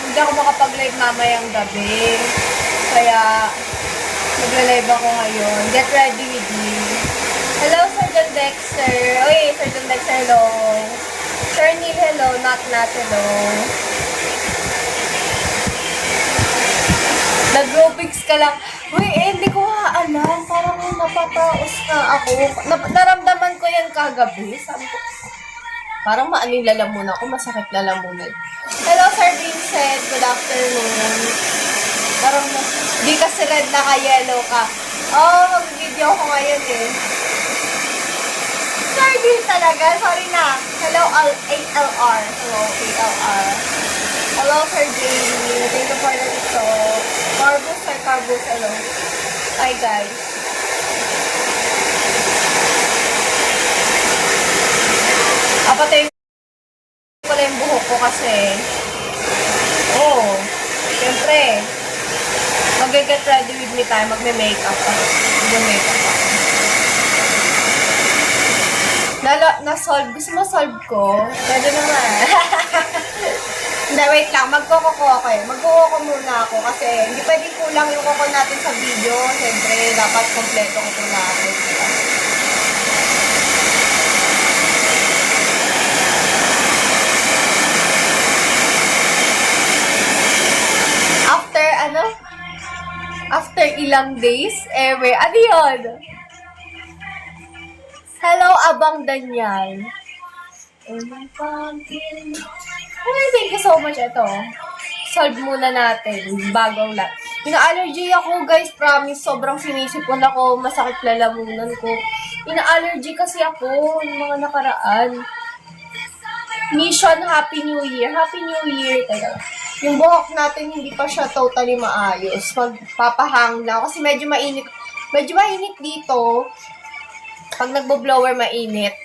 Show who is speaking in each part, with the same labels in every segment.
Speaker 1: hindi ako makapag-live mamayang gabi. Kaya, magla-live ako ngayon. Get ready with me. Hello, Sir John Dexter. Uy, Sir John Dexter, hello. Sir Neil, hello. Not, hello. Nag-Rubik's ka lang. Uy, hindi ko nga alam. Parang napataos na ako. Naramdaman ko yan kagabi. Sabi ko, parang maaning lalamunan ako. Masakit lalamunan. Hello, Sir Vincent. Good afternoon. Parang, di kasi red na ka-yellow ka. Mag-video ko ngayon eh. Sir D talaga. Sorry na. Hello, ALR. Hello, ALR. Hello, Sir Jamie. Thank you for the TikTok. Carbos, hello. Hi, guys. Apatay ko lang yung buhok ko kasi. Siyempre, mag-get ready with me tayo. Magme-makeup ako. Mag-makeup ako. Na-solve. Gusto mo solve ko? Pwede naman. Hindi, wait lang. Magkoko ako eh. Magkoko muna ako kasi hindi pwedeng kulang yung koko natin sa video. Siyempre, dapat kompleto ko ito natin. After ilang days, ano yun? Hello, Abang Daniel. Ay, thank you so much. Ito, solve muna natin. Bagong lang. Ina-allergy ako, guys. Promise, sobrang sinisipon ako. Masakit lalamunan ko. Ina-allergy kasi ako yung mga nakaraan. Mission, Happy New Year. Happy New Year. Teka. Yung buhok natin, hindi pa siya totally maayos. Magpapahang na. Kasi medyo mainit. Medyo mainit dito. Pag nagbo-blower, mainit.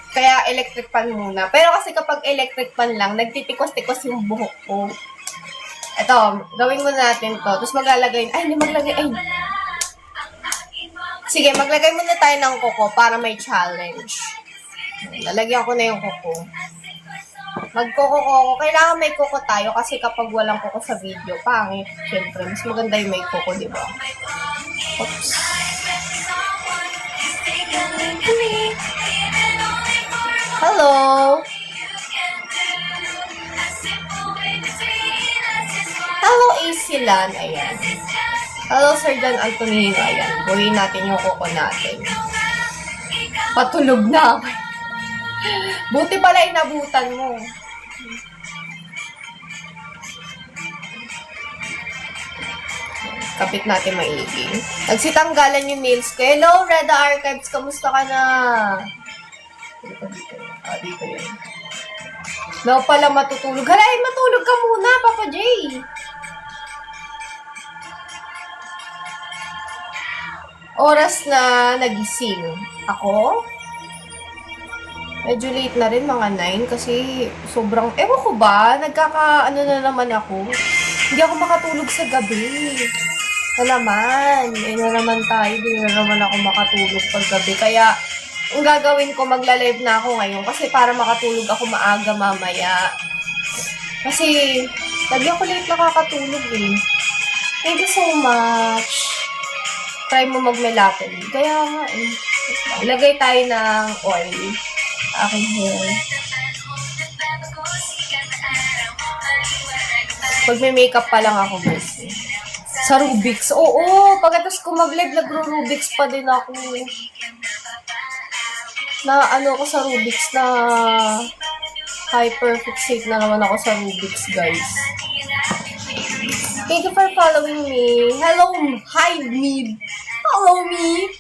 Speaker 1: Kaya electric fan muna. Pero kasi kapag electric fan lang, nagtitikos-tikos yung buhok ko. Ito, gawin muna natin to. Tapos maglalagay, hindi maglagay, Sige, maglagay muna tayo ng koko para may challenge. Lalagyan ko na yung koko. Magkoko-koko. Kailangan may koko tayo kasi kapag walang koko sa video, pangit. Siyempre, mas maganda yung may koko, di ba? Oops. Hello! Hello, Asilan. Ayan. Hello, Sir Dan Antonino. Ayan. Buhin natin yung koko natin. Patulog na ako. Buti pala inabutan mo. Kapit natin maigi. Nagsitanggalan yung nails ko. Hello, Reda Archives. Kamusta ka na? Dito yun. No, pala matutulog. Halay, matulog ka muna, Papa J. Oras na nagising. Ako? Medyo late na rin, mga 9, kasi sobrang, ewan ko ba, nagkaka-ano na naman ako. Hindi ako makatulog sa gabi. Na naman tayo, hindi na naman ako makatulog pag gabi. Kaya, ang gagawin ko, magla-live na ako ngayon kasi para makatulog ako maaga mamaya. Kasi, lagi ako late nakakatulog eh. Thank you so much. Try mo mag-melatonin. Kaya nga eh. Ilagay tayo ng oil. Aking hair. Pag may makeup pa lang ako, guys. Sa Rubik's. Oo, pagkatapos ko mag-live, nagro-Rubik's pa din ako. Ko sa Rubik's na hyper-fixate na naman ako sa Rubik's, guys. Thank you for following me. Hello, hi, me. Hello, me.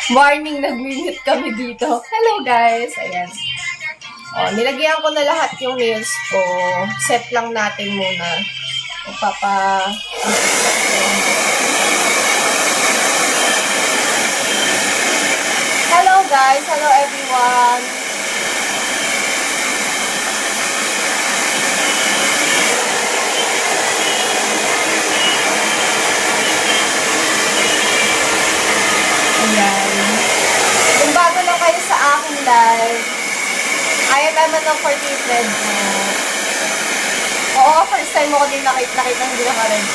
Speaker 1: Morning, nag-mute kami dito. Hello, guys. Ayan. Nilagyan ko na lahat yung nails ko. Set lang natin muna. Hello, guys. Hello, everyone. aking live. Ayaw naman ng 48 red mo. Oo, first time mo ko din nakita hindi naka-red.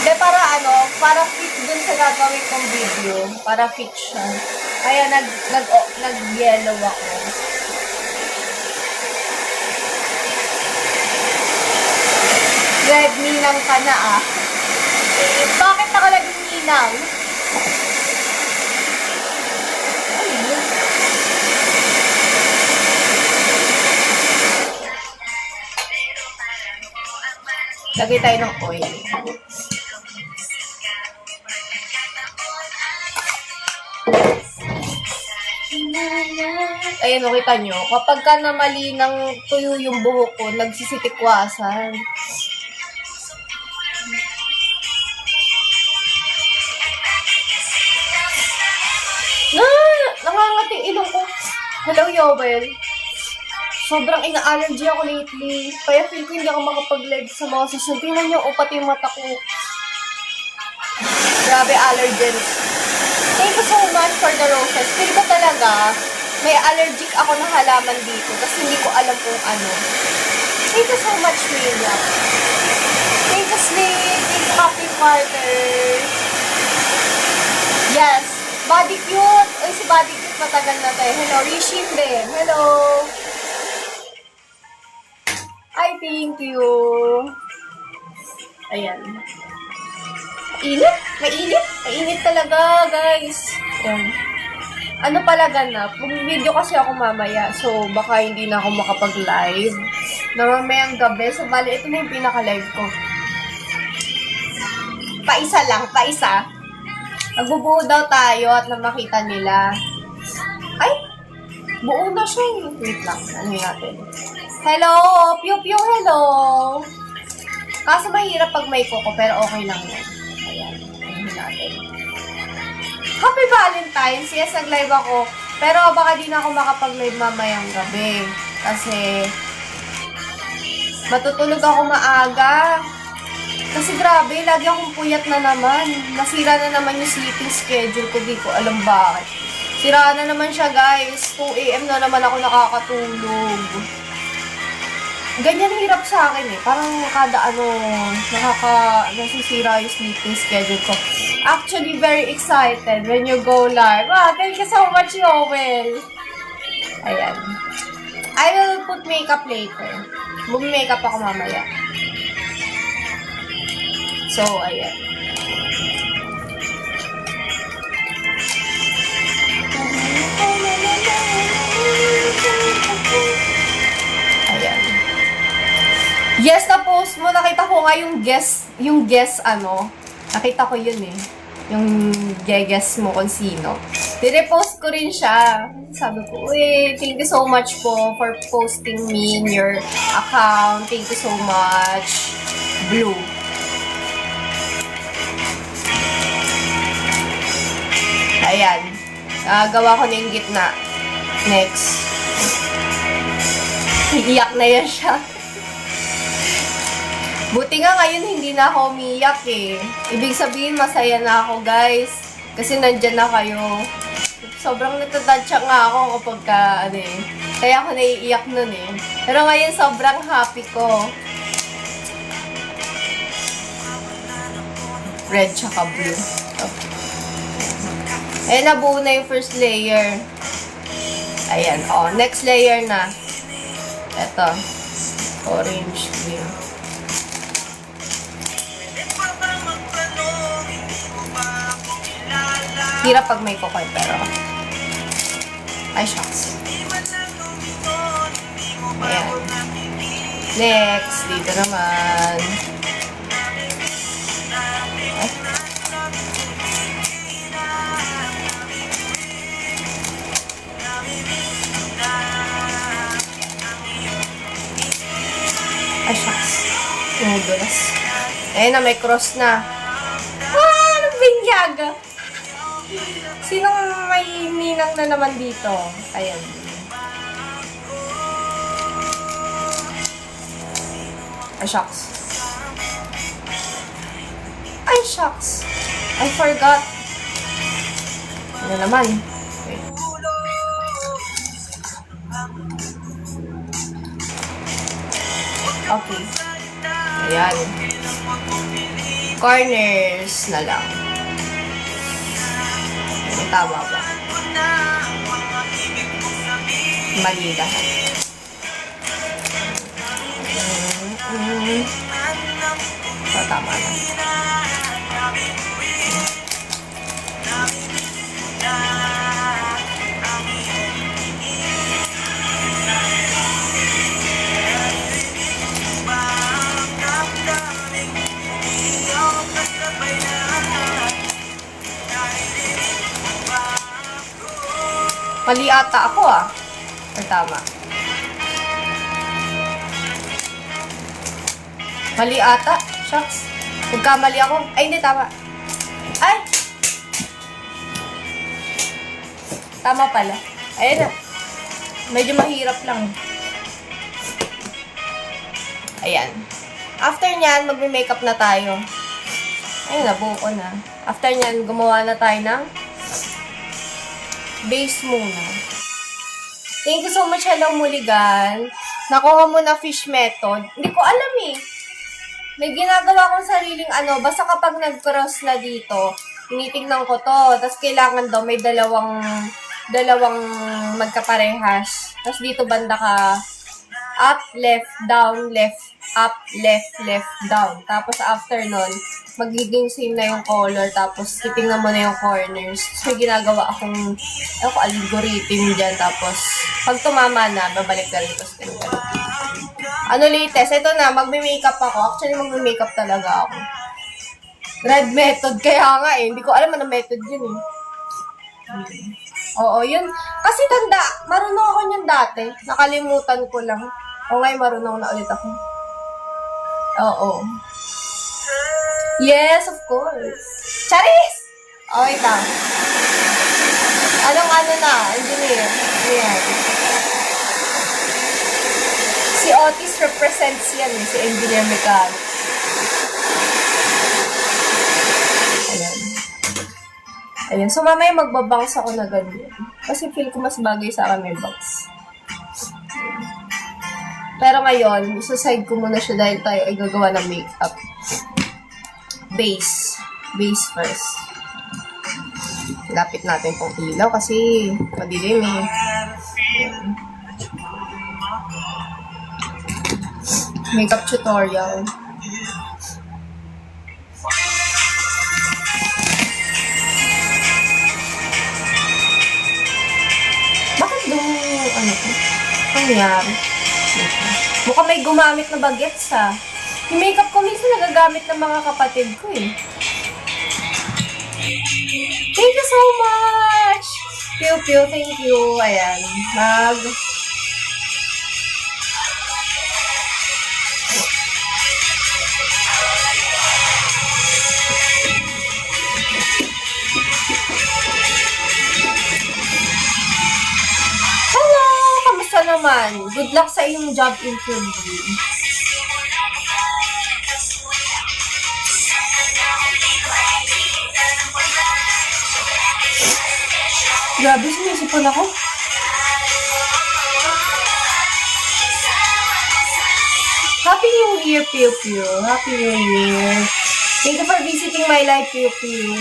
Speaker 1: Hindi, para fit dun sa gagawin kong video. Para fit siya. Kaya nag-yellow ako. Red, ninang ka na ah. Bakit ako naging ninang? Lagay tayo ng oil. Ayun, kita nyo. Kapag ka namali ng tuyo yung buhok ko, nagsisitikwasan. Nangangati ilong ko. Hello, Yowel. Sobrang ina-allergy ako lately. Kaya feel ko hindi ako makapag-leg sa mga susunod. Tingnan nyo, pati yung mata ko. Grabe, allergens. Thank you so much for the roses. Feel ko talaga, may allergic ako na halaman dito kasi hindi ko alam kung ano. Thank you so much, William. Thank you, Slade. Thank you, Happy Carter. Yes. Body Cute. Uy, si Body Cute matagal na tayo. Hello, Rishin din. Hello. Hi, thank you. Ayan. Mainit? Mainit? Mainit talaga, guys. Ayan. Ano pala ganap? Mag-video kasi ako mamaya. So, baka hindi na ako makapag-live. Na mamayang gabi. So, bali, ito na yung pinaka-live ko. Paisa lang. Paisa. Magbubuo daw tayo at na makita nila. Ay! Buo na siya eh. Wait lang. Ano natin? Hello! Pew Pew, hello! Kaso mahirap pag may koko, pero okay lang yan. Ayan. Ano natin? Happy Valentine's! Yes, nag-live ako. Pero baka di na ako makapag-live mamayang gabi. Kasi matutulog ako maaga. Kasi grabe, lagi akong puyat na naman. Nasira na naman yung sleeping schedule ko. Di ko alam bakit. Sira na naman siya, guys. 2 AM na naman ako nakakatulog. Ganyan hirap sa akin eh. Parang kada nasisira yung sleeping schedule ko. Actually, very excited when you go live. Thank you so much, Yowel. Ayan. I will put makeup later. Bumi-makeup ako mamaya. So, ayan. Ayan. Yes, na-post mo. Nakita ko nga yung guess, nakita ko yun eh. Yung guess mo kung sino. Dire-post ko rin siya. Sabi ko, uy, thank you so much po for posting me in your account. Thank you so much. Blue. Ayan. Gawa ko na yung gitna. Next. Iiyak na yan siya. Buti nga ngayon hindi na ako umiiyak eh. Ibig sabihin masaya na ako, guys. Kasi nandyan na kayo. Sobrang natatansya nga ako kapag kaya ako naiiyak nun eh. Pero ngayon sobrang happy ko. Red tsaka blue. Okay. Nabuo na yung first layer. Ayan, next layer na. Ito. Orange, green. Hirap pag may kokoy, pero ay, shucks. Ayan. Next, dito naman. Ay, shucks. Tumudulas. Ayan na, may cross na. Anong binyag? Sinong may ninang na naman dito? Ayan. Ay, shucks. Ay, shucks. I forgot. Ano naman? Wait. Okay. Ayan. Corners na lang. Tama ba? Mali lahat. Tama na. Mali ata ako Or tama? Mali ata? Shucks. Nagkamali ako. Ay, hindi. Tama. Ay! Tama pala. Ayan na. Medyo mahirap lang. Ayan. After nyan, magme-makeup na tayo. Ayun, nabuo ko na. After nyan, gumawa na tayo ng base muna. Thank you so much, Hello Muligan. Nakuha mo na fish method. Hindi ko alam May ginagawa kong sariling basta kapag nag-cross na dito, tinitingnan ko to. Tapos kailangan daw may dalawang magkaparehas. Tapos dito banda ka, up, left, down, left, up, left, down. Tapos after nun, magiging same na yung color. Tapos titingnan mo na yung corners. Tapos may ginagawa akong algorithm dyan. Tapos pag tumama na, babalik ka rin. Tapos ganun. Latest? Ito na, magme-makeup ako. Actually, magme-makeup talaga ako. Red method. Kaya nga hindi ko alam ano method yun Oo, yun. Kasi marunong ako niyan dati. Nakalimutan ko lang. O ngayon, marunong na ulit ako. Oo. Yes, of course. Charis! Okay, lang. Anong na? Engineer. Ayan. Si Otis represents yan si Engineer Mechanics. Ayan. So, mamaya magbabangs ako na ganyan. Kasi feel ko mas bagay sa akin may bangs. Pero ngayon, isa-side ko muna siya dahil tayo ay gagawa ng makeup. Base. Base first. Lapit natin pong ilaw kasi madilim Ayan. Makeup tutorial. Bakit doon ko? Nangyari? Mukhang may gumamit na bagets Yung makeup ko minsan nagagamit ng mga kapatid ko Thank you so much! Pew pew, thank you. Ayan. Naman. Good luck sa iyong job interview. Grabe, sinisipan ako. Happy New Year, Pew Pew. Happy New Year. Thank you for visiting my life, Pew Pew.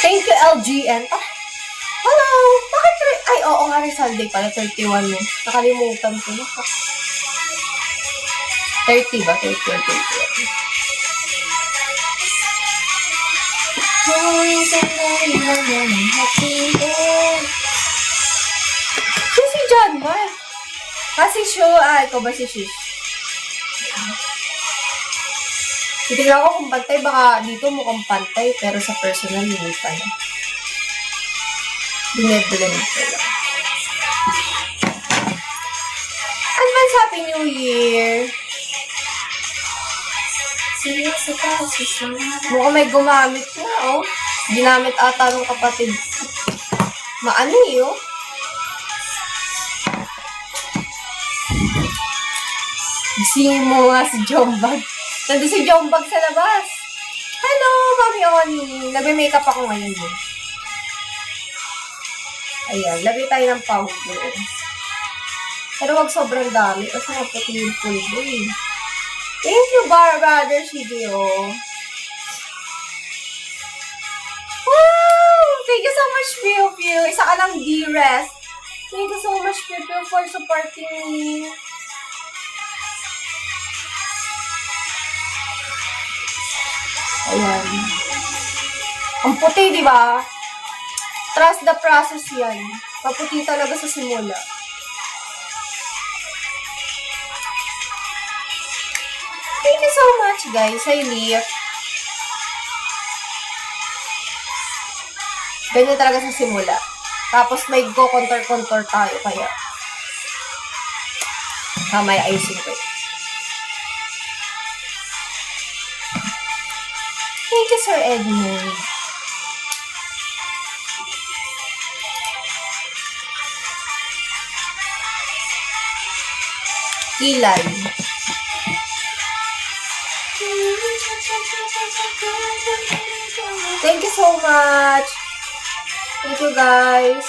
Speaker 1: Thank you, LGN. Hello! Bakit? Ay, oo nga rin, Sunday pala. 31 Nakalimutan ko na. 30 ba? 30 or 31. Si John Mar. Kasi ikaw ba si Shish? Titignan ko kung pantay, baka dito mukhang pantay, pero sa personal, hindi pa na. Bineblend ko lang. Advance Happy New Year! Mukhang may gumamit na, Ginamit ata ng kapatid. Maano Gisingin mo nga si Jombag. Nandun si Jombag sa labas. Mami Oni. Nagme-makeup ako ngayon eh. Ayan, lagay tayo ng powder. Pero wag sobrang dami kasi maputi yung pulbo eh. Thank you, brother Shigeo. Wow! Thank you so much, Pew Pew. Isa ka lang, dearest. Thank you so much, Pew Pew, for supporting me. Ayan. Ang puti, di ba? Trust the process yan. Maputi talaga sa simula. Thank you so much, guys. I live. Ganyan talaga sa simula. Tapos may go-contour-contour tayo kaya. May icing ko. Thank you, Sir Edmund. Kilay. Thank you so much. Thank you, guys.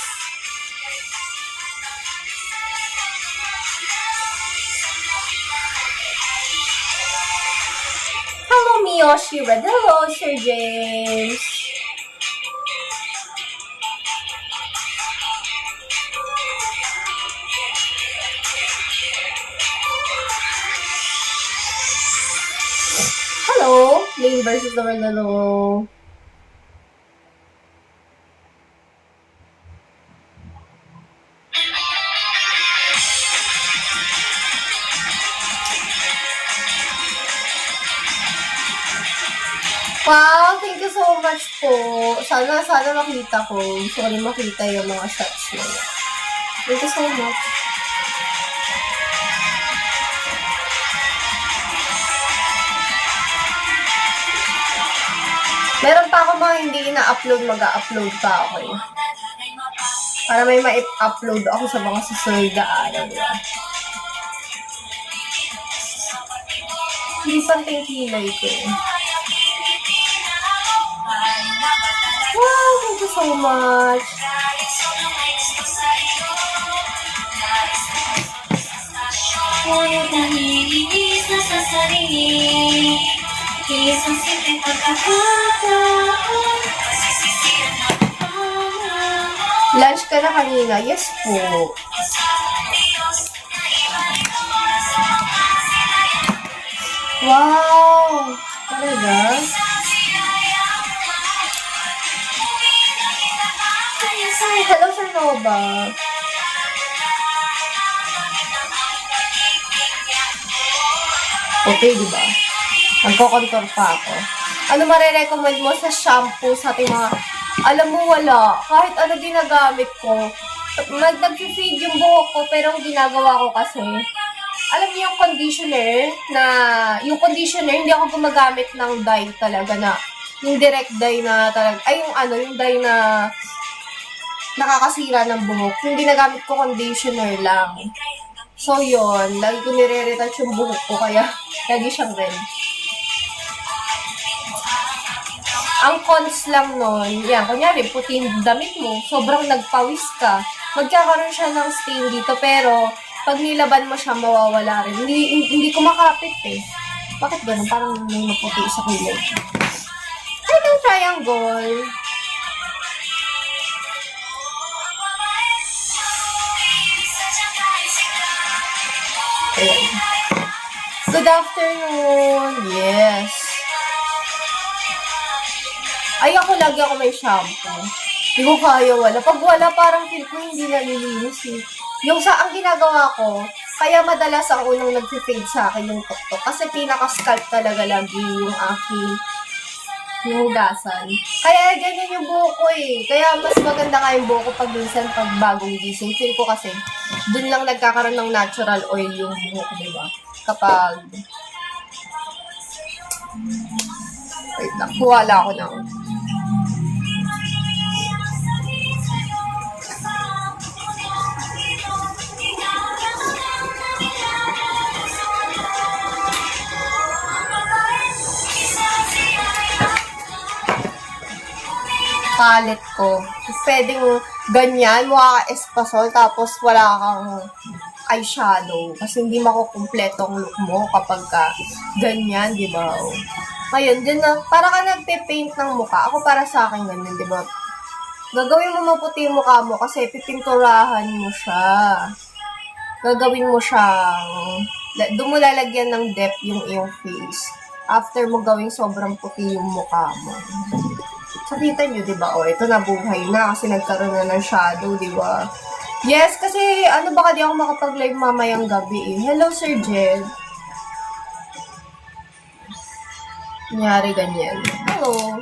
Speaker 1: Hello, Miyoshi Red. Hello, Sir James. Hello, Lane versus the world. Hello. Wow, thank you so much po. Sana makita ko. Sorry, makita yung mga shots mo. Thank you so much. Meron pa ako mga hindi na-upload, mag-a-upload pa ako eh. Para may ma-upload ako sa mga susunod na araw. Hindi pantay kilay ko eh. Wow, thank you so much. Lunch ka na kanina? Yes po. Wow! Talaga? Hello, Sir Nova. Okay, di ba? Nagko-contour pa ako. Ano marirecommend mo sa shampoo sa ating mga... Alam mo, wala. Kahit ano ginagamit ko. Nag-feed yung buhok ko, pero ang ginagawa ko kasi... Alam niyo yung conditioner na... Yung conditioner, hindi ako gumagamit ng dye talaga na... Yung direct dye na talaga... Ay, yung dye na... nakakasira ng buhok. Yung ginagamit ko, conditioner lang. So, yun. Lagi ko nire-retouch yung buhok ko, kaya lagi siyang red. Ang cons lang nun, yan, kunyari, puti yung damit mo, sobrang nagpawis ka, magkakaroon siya ng stain dito, pero pag nilaban mo siya, mawawala rin. Hindi kumakapit eh. Bakit ganun? Parang may maputi sa kulay. Ay, ng triangle. Ayan. Good afternoon. Yes. Ay, lagi ako may shampoo. Hindi ko kaya wala. Pag wala, parang feel ko hindi nalilinis eh. Ang ginagawa ko, kaya madalas ang unang nag-fade sa akin yung tuktok. Kasi pinaka-scalp talaga lagi yung aking hugasan. Kaya ganyan yung buhok ko eh. Kaya mas maganda nga yung buhok ko pag minsan pag bagong gising. Feel ko kasi, dun lang nagkakaroon ng natural oil yung buhok ko, diba? Kapag... Wait lang, kuwala ako ng... palette ko. Pwedeng ganyan, mukha ka espasol, tapos wala kang eyeshadow. Kasi hindi makukumpleto ang look mo kapag ka ganyan, di ba? Ngayon, dyan na, para ka nagpe-paint ng mukha. Ako para sa akin ganyan, di ba? Gagawin mo maputi yung mukha mo kasi pipinturahan mo siya. Gagawin mo siyang, doon mo lalagyan ng depth yung iyong face. After mo gawing sobrang puti yung mukha mo. So, kita nyo, di ba? O, ito nabuhay na kasi nagkaroon na ng shadow, di ba? Yes, kasi ano baka di ako makapag-live mamayang gabi eh. Hello, Sir Jed. Nangyari ganyan. Hello.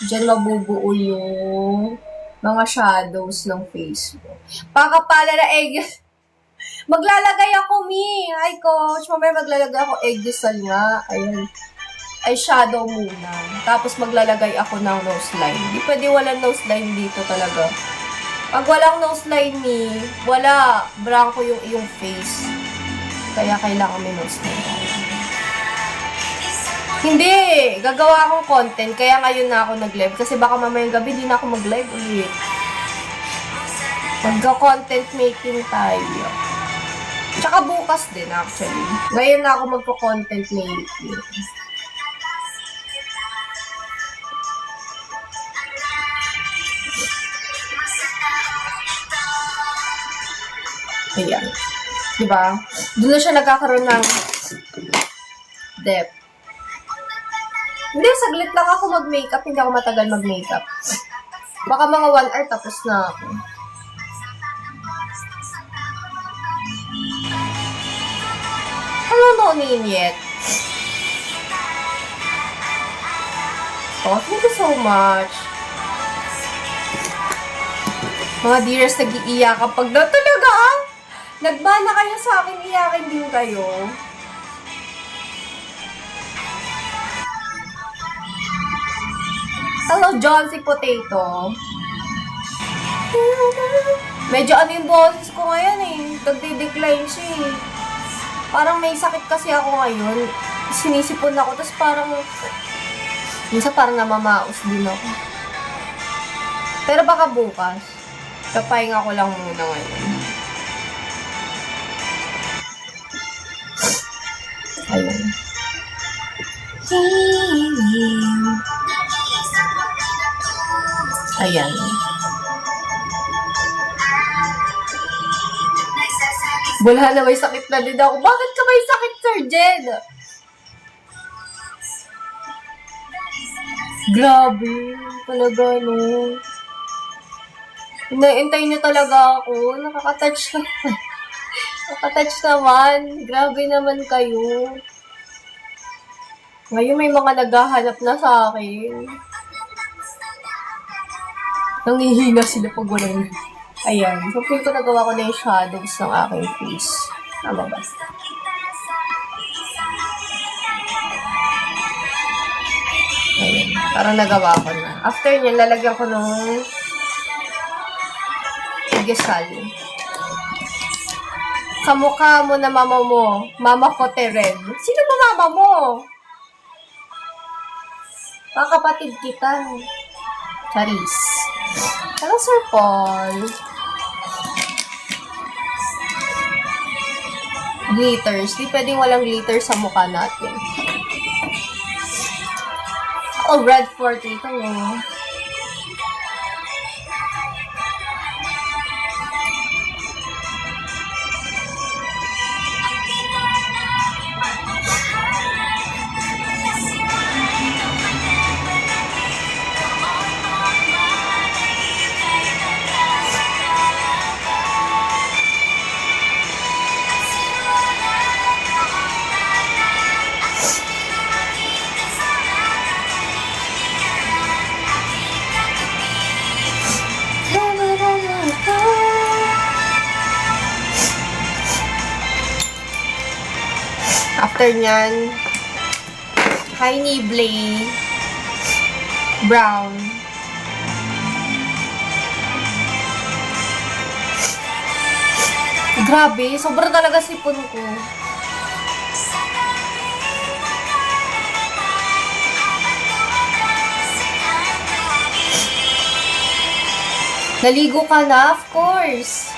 Speaker 1: Diyan mabubuo yung mga shadows ng face mo. Pakapala na egg. Maglalagay ako, Mi. Hi, Coach. Mamaya maglalagay ako egg gisal nga. Ayun. Ay, shadow muna. Tapos maglalagay ako ng nose line. Di pwede walang nose line dito talaga. Pag walang nose line, Mi, wala. Branko yung iyong face. Kaya kailangan may nose line. Hindi! Gagawa akong content, kaya ngayon na ako nag-live. Kasi baka mamayang gabi, hindi na ako mag-live ulit. Magka-content making tayo. Tsaka bukas din, actually. Ngayon na ako magka-content making. Ayan. Diba? Doon na siya nagkakaroon ng depth. Hindi, saglit lang ako mag-makeup. Hindi ako matagal mag-makeup. Baka mga 1 hour tapos na ako. Hello, no name yet. Oh, thank you so much. Mga dearest, nag-iiyak kapag na talaga ah. Nagbana kayo sa akin, iyakin din kayo. Hello, John, si Potato. Medyo ano yung boses ko ngayon eh. Nagdi-decline siya eh. Parang may sakit kasi ako ngayon. Sinisipon ako, tapos parang minsan parang namamaos din ako. Pero baka bukas. Kapahinga ko lang muna ngayon. Ayun. Ayan. Wala na, may sakit na din ako. Bakit ka may sakit, Sir Jed? Grabe. Talaga, no. Inaintay niyo talaga ako. Nakaka-touch naman. Nakaka-touch naman. Grabe naman kayo. Ngayon may mga naghahanap na sa akin. Nangihina sila pag walang... Ayan. So, feel ko nagawa ko na yung shadows ng aking face. Tama ba? Ayan. Parang nagawa ko na. After nyan, lalagyan ko ng gisal. Kamukha mo na mama mo. Mama ko, Teren. Sino ba mama mo? Kapatid kita. Charis. Hello, Sir Paul. Glitters. Di pwedeng walang glitter sa mukha natin. Oh, red fort ito. After nyan, Tiny Blay Brown. Grabe, sobrang talaga sipon ko. Naligo ka na? Of course.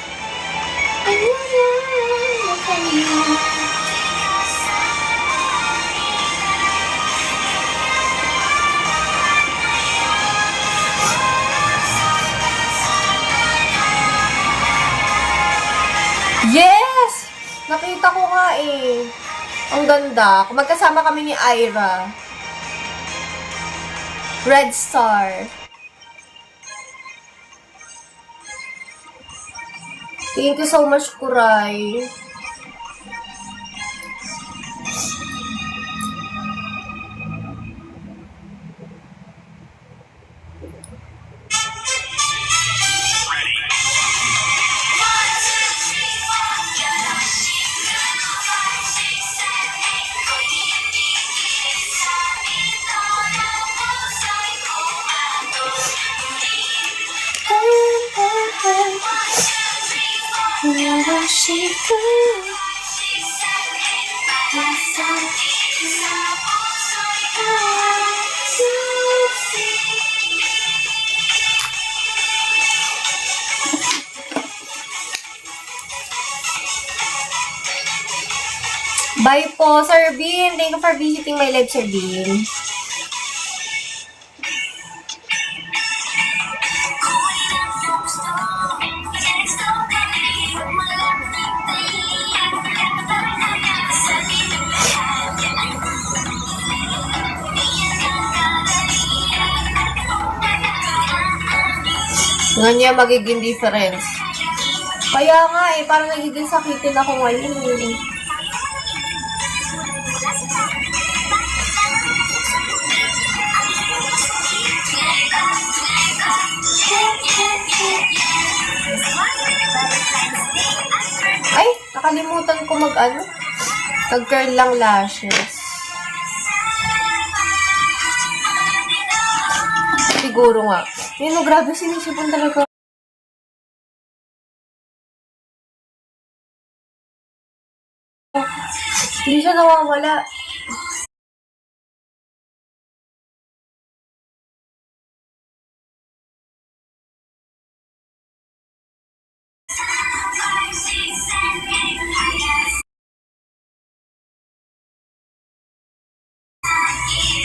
Speaker 1: Yes! Nakita ko nga eh. Ang ganda. Magkasama kami ni Ira. Red Star. Thank you so much, Kuray. Bye po, Sir Bean. Thank you for visiting my live, Sir Bean. Ganyan magiging difference. Kaya nga eh, parang nagiging sakitin ako ngayon eh. Ay, nakalimutan ko mag-curl lang lashes. Siguro nga. Yun, grabe sinisipon talaga. Hindi siya nawawala.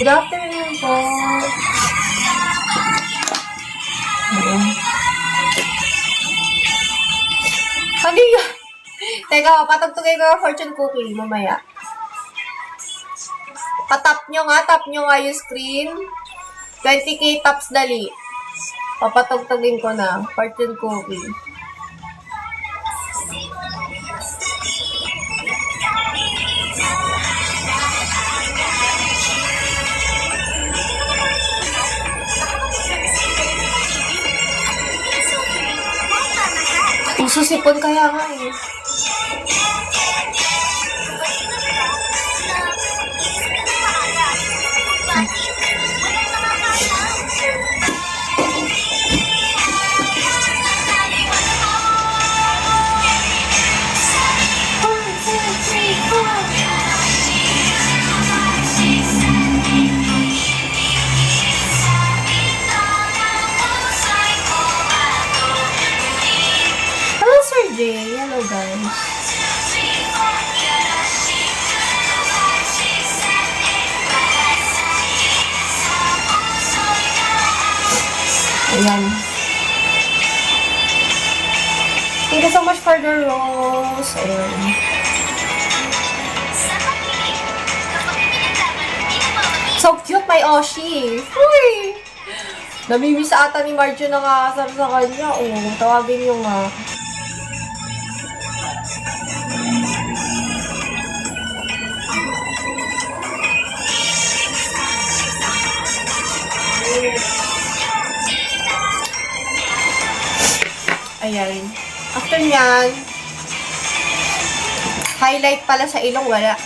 Speaker 1: Good afternoon po. Hindi nga. Teka, patugtugay ko yung fortune cookie mamaya. Tap nyo nga yung screen. 20k taps dali. Papatugtugin ko na. Fortune cookie. Susipon kaya nga eh. Hello guys. Ayan. Thank you so much for the rose. Ayan. So cute, my Oshi. Uy! Namimiss ata ni Marjo na nakakasar sa kanya. Oh, tawagin yung ayan. After nyan, highlight pala sa ilong, wala.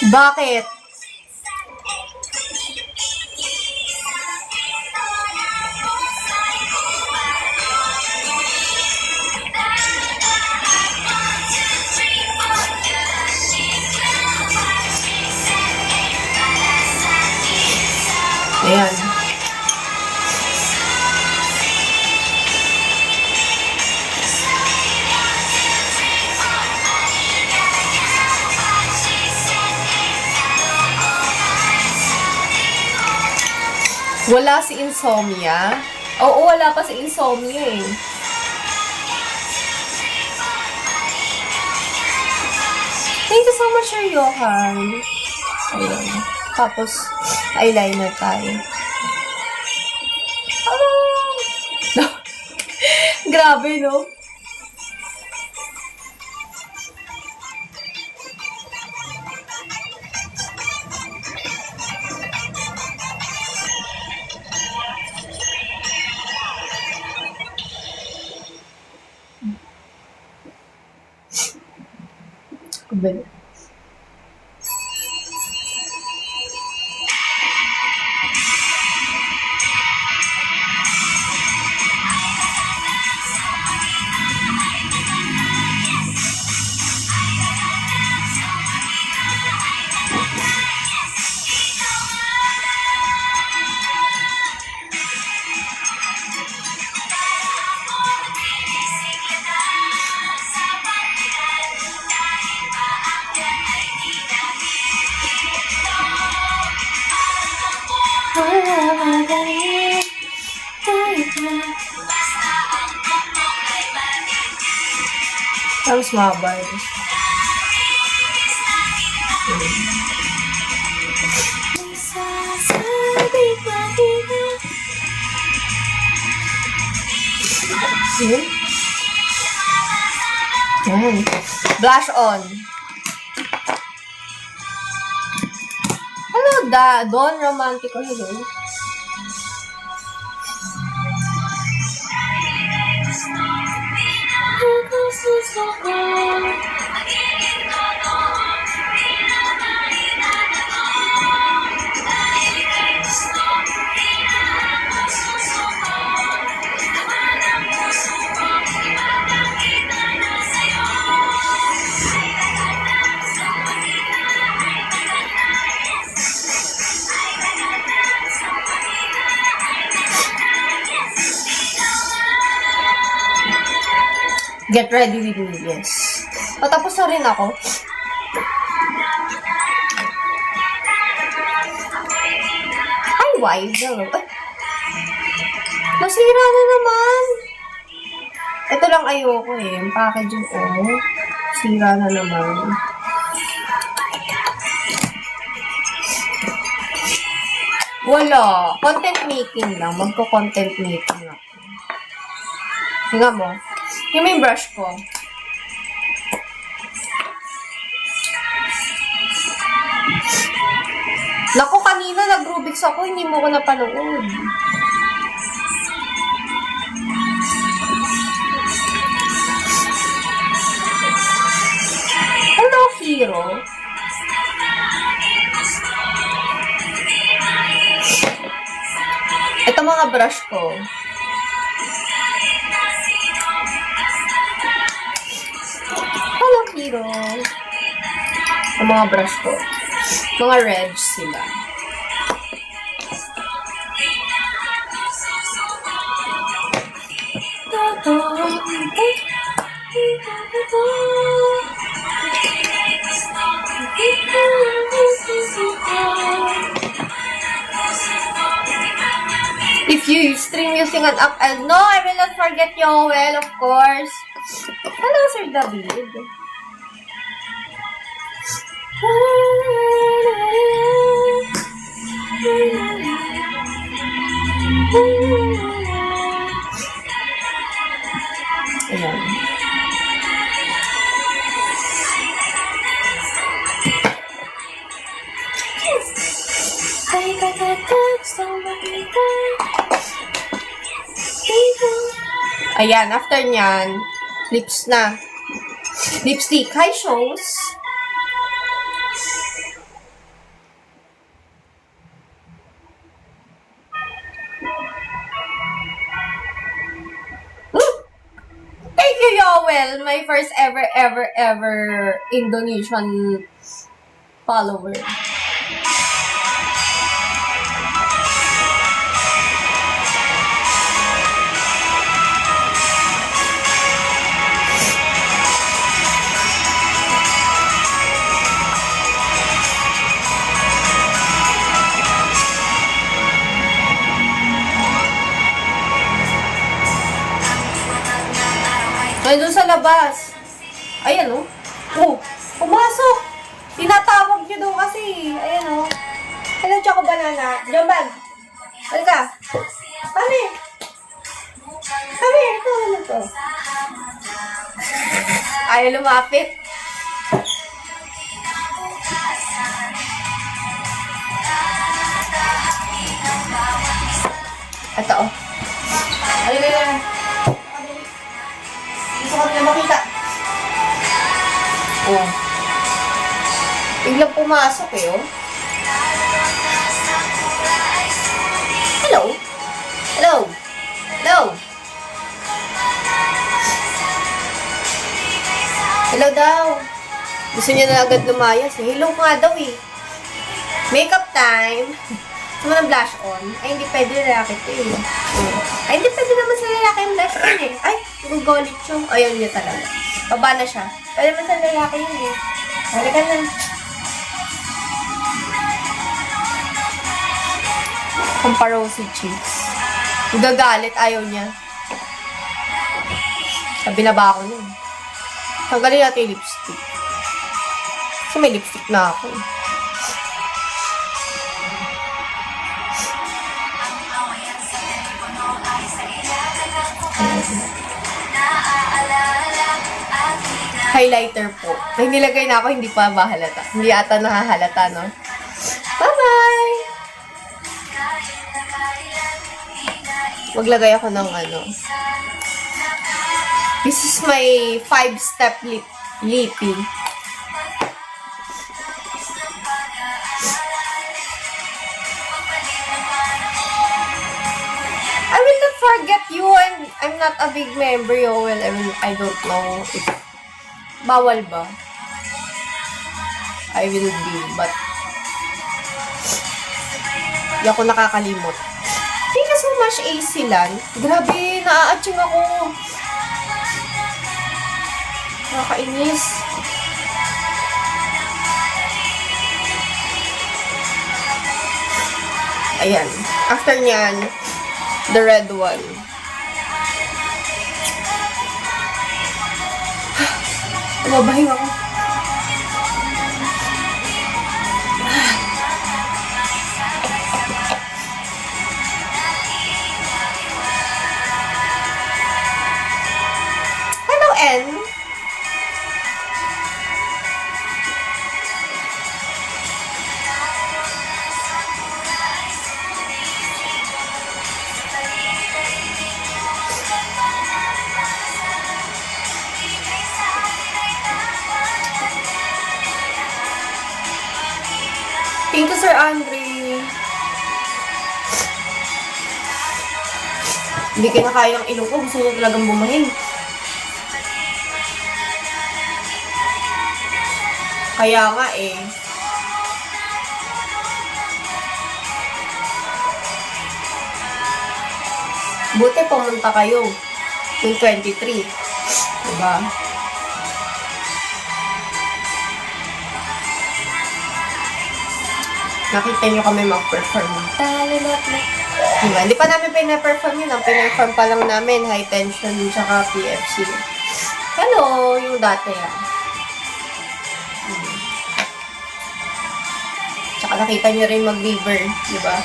Speaker 1: Bakit? Ayan. Wala si Insomnia. Oo, wala pa si Insomnia eh. Thank you so much, Sir Johan. Ayun. Tapos, eyeliner tayo. Ah! Grabe, no? Kubel. Tapos mabay. Yun. Blush on. Hello, Don Romantico. Hello. Get ready with me, yes. Patapos na rin ako. Hi, wife. Hello. Ay, nasira na naman. Ito lang ayoko eh. Yung packaging ko. Sira na naman. Wala. Content making lang. Magko-content making ako. Tingnan mo. Yung may brush ko. Naku, kanina nag-Rubik's ako. Hindi mo ko napanood. Hello, Hero. Ito mga brush ko. Hello, Hero. Ang mga brush ko. Mga red sila. If you stream using an app, no, I will not forget Yoel, of course. Hello, Sir David. Ayan. Ayan, after nyan, lips na. Lipstick. Hi, shows. Thank you, Yoel. My first ever Indonesian follower. Nandun sa labas. Ayan, oh. Oh, pumasok. Tinatawag niyo daw kasi. Ayan, oh. Hello, Choco Banana. Jumban. Halika. Kami. Kami. Ito, ano to? Ayaw lumapit. Ito, oh. Halika. Gusto ko na makita. Oh. Biglang pumasok eh, oh. Hello? Hello? Hello? Hello daw. Gusto niya na agad lumayas eh. Hello nga daw eh. Makeup time. Gusto mo ng blush on? Ay, hindi pwede lalaki ito eh. Ay, hindi pwede naman sa lalaki yung blush on eh. Ay, gugulit siya. Ayaw niya talaga. Baba na siya. Pwede naman sa lalaki yun eh. Halika na. Comparosi cheeks. Gagalit, ayaw niya. Sabi na ba ako nun? Tanggalin natin yung lipstick. Kasi may lipstick na ako. Highlighter po. May nilagay na ako, hindi pa mahalata. Hindi ata nahahalata, no? Bye-bye! Maglagay ako ng ano. This is my 5-step lipping. I will not forget you and I'm not a big member, Yoel. I don't know if bawal ba? I will be, but hindi ako nakakalimot. Thank you so much, AC Lan. Grabe, naa-atching ako. Nakakainis. Ayan. After nyan, the red one. Mabahin ako. Hello, N. Thank you, Sir Andre. Hindi kinakain ng ilong ko. Gusto niya talagang bumahin. Kaya nga eh. Buti pumunta kayo. Yung 23. Diba? Nakita nyo kami mag-perform. Diba? Hindi pa namin pina-perform yun. Ang pina-perform pa lang namin, high tension, tsaka PFC. Hello, yung dati yan. Tsaka nakita nyo rin mag-river. Diba?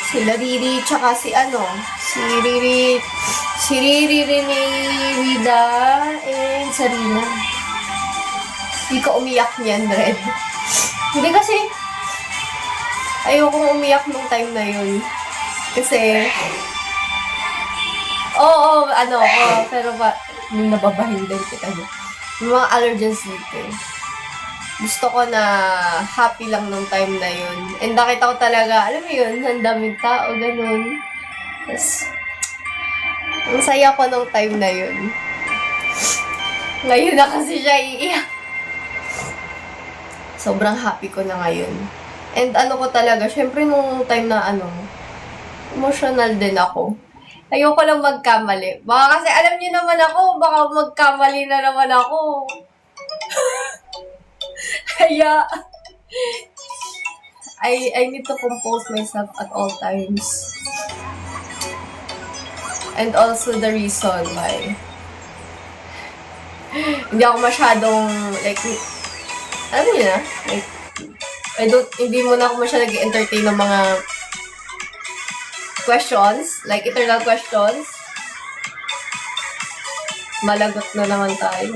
Speaker 1: Sila Riri, tsaka si ano, si Riri Rida, and Sarina. Hindi ko umiyak niyan, Red. Hindi kasi, ayokong umiyak nung time na yun. Kasi, oo, ano ako, pero yung nababahin din kita. Yung mga allergens dito. Gusto ko na happy lang nung time na yun. And nakita ko talaga, alam mo yun, ang daming tao, ganun. Tapos, ang saya ko nung time na yun. Ngayon na kasi siya iiyak. Sobrang happy ko na ngayon. And ano ko talaga, syempre nung time na emotional din ako. Ayoko lang magkamali. Baka kasi alam niyo naman ako, baka magkamali na naman ako. Kaya, I need to compose myself at all times. And also the reason why Hindi ako masyadong, like, alam mo yun like, hindi mo na ako masyadong nag-entertain ng mga questions, like eternal questions. Malagot na naman tayo.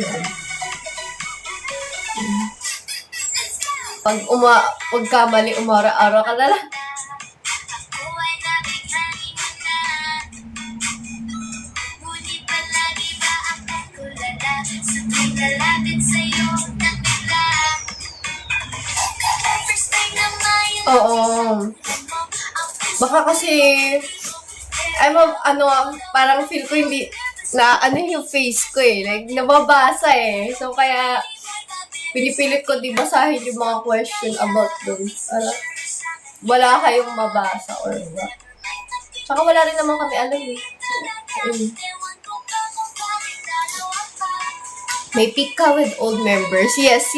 Speaker 1: Pag kamali, umara-ara ka na lang. Oo. Baka kasi, parang feel ko hindi, yung face ko eh. Like, nababasa eh. So, kaya, pinipilit ko di basahin yung mga question about dun. Wala kayong mabasa or what. Saka wala rin naman kami alam eh. May peak ka with old members. Yes,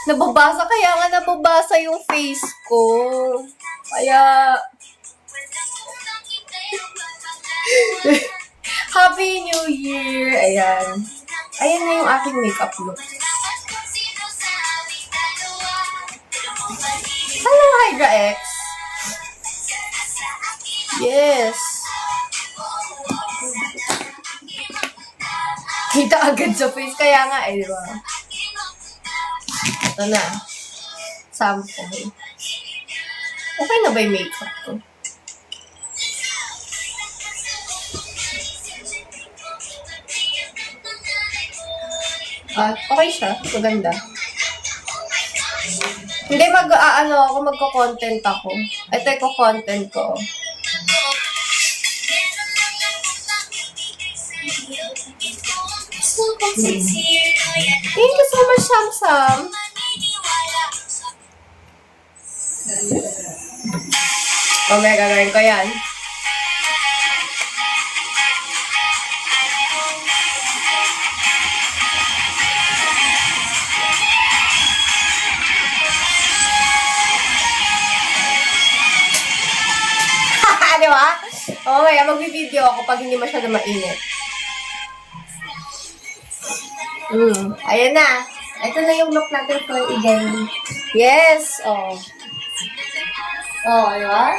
Speaker 1: nababasa. Kaya nga nababasa yung face ko. Kaya, Happy New Year! Ayan. Ayan na yung aking makeup look. Hello, Hydra X! Yes! Kita agad sa face. Kaya nga di ba? Ito na. Sample. Okay na ba yung makeup ko? Okay siya. Maganda. Hindi, magko-content ako. Ito yung content ko. Thank you so much, Samsam. Okay, gagawin ko yan. Di ba? Okay, mag-video ako pag hindi masyado mainit. Ayan na. Ito na yung look natin for again. Yes! Di ba?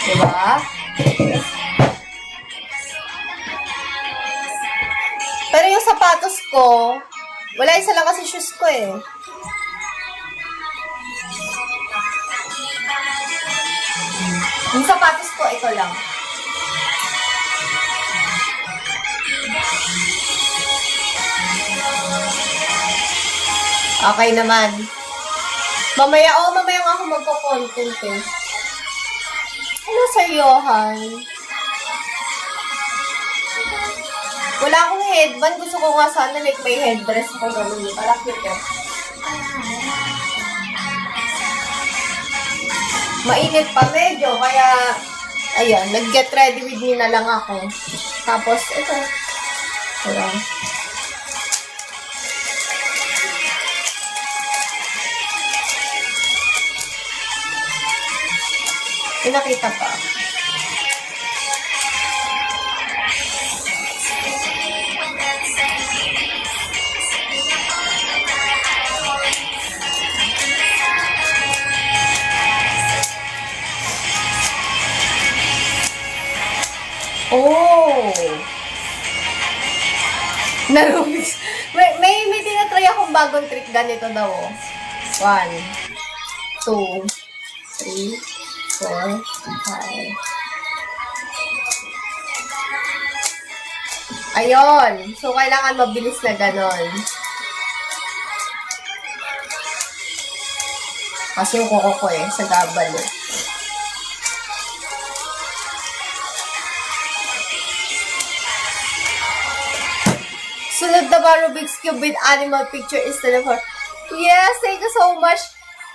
Speaker 1: Diba? Pero yung sapatos ko, wala, isa lang kasi shoes ko eh. Yung sapatos ko, ito lang. Okay naman. Mamaya nga ako magko-content eh. Hello, Sir Johan. Wala akong headband. Gusto ko nga sana like may headdress ko gano'n. Para cute eh. Mainit pa medyo. Kaya, ayan, nag-get ready with me na lang ako. Tapos, ito. Ayan. Pinakita pa. Oh! Narumix. May tinatry akong bagong trick ganito daw. 1, 2, 3, 4, 5. Ayun. So, kailangan mabilis na ganon. Kasi yung kuko ko sa gabal eh. Sunod na ba Rubik's Cube with animal picture instead of her? Yes, thank you so much.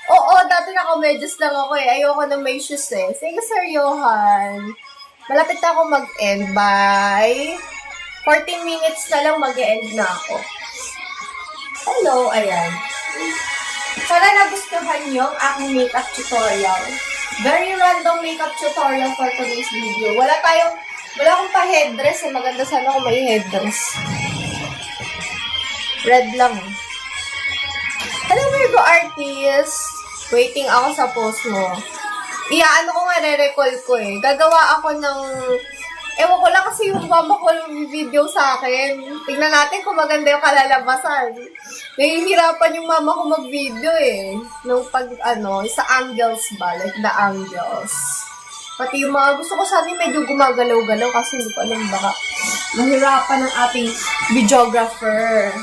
Speaker 1: Oo, dati naka-medyas lang ako eh. Ayoko na may shoes eh. Thank you, Sir Johan. Malapit na ako mag-end. Bye. 14 minutes na lang mag-end na ako. Hello, ayan. Sana nagustuhan niyo ang aking makeup tutorial. Very random makeup tutorial for today's video. Wala akong pa-headdress eh. Maganda sana kung may headdress. Red lang eh. Hello, Virgo artist! Waiting ako sa post mo. Ano ko nga, re-recall ko eh. Gagawa ako ng... Ewan ko lang kasi yung mama ko yung video sa akin. Tignan natin kung maganda yung kalalabasan. Nahihirapan yung mama ko mag-video eh. Nung sa angles ba? Like the angles. Pati yung mga gusto ko sana medyo gumagalaw-galaw kasi hindi ko alam baka mahirapan ng ating videographer.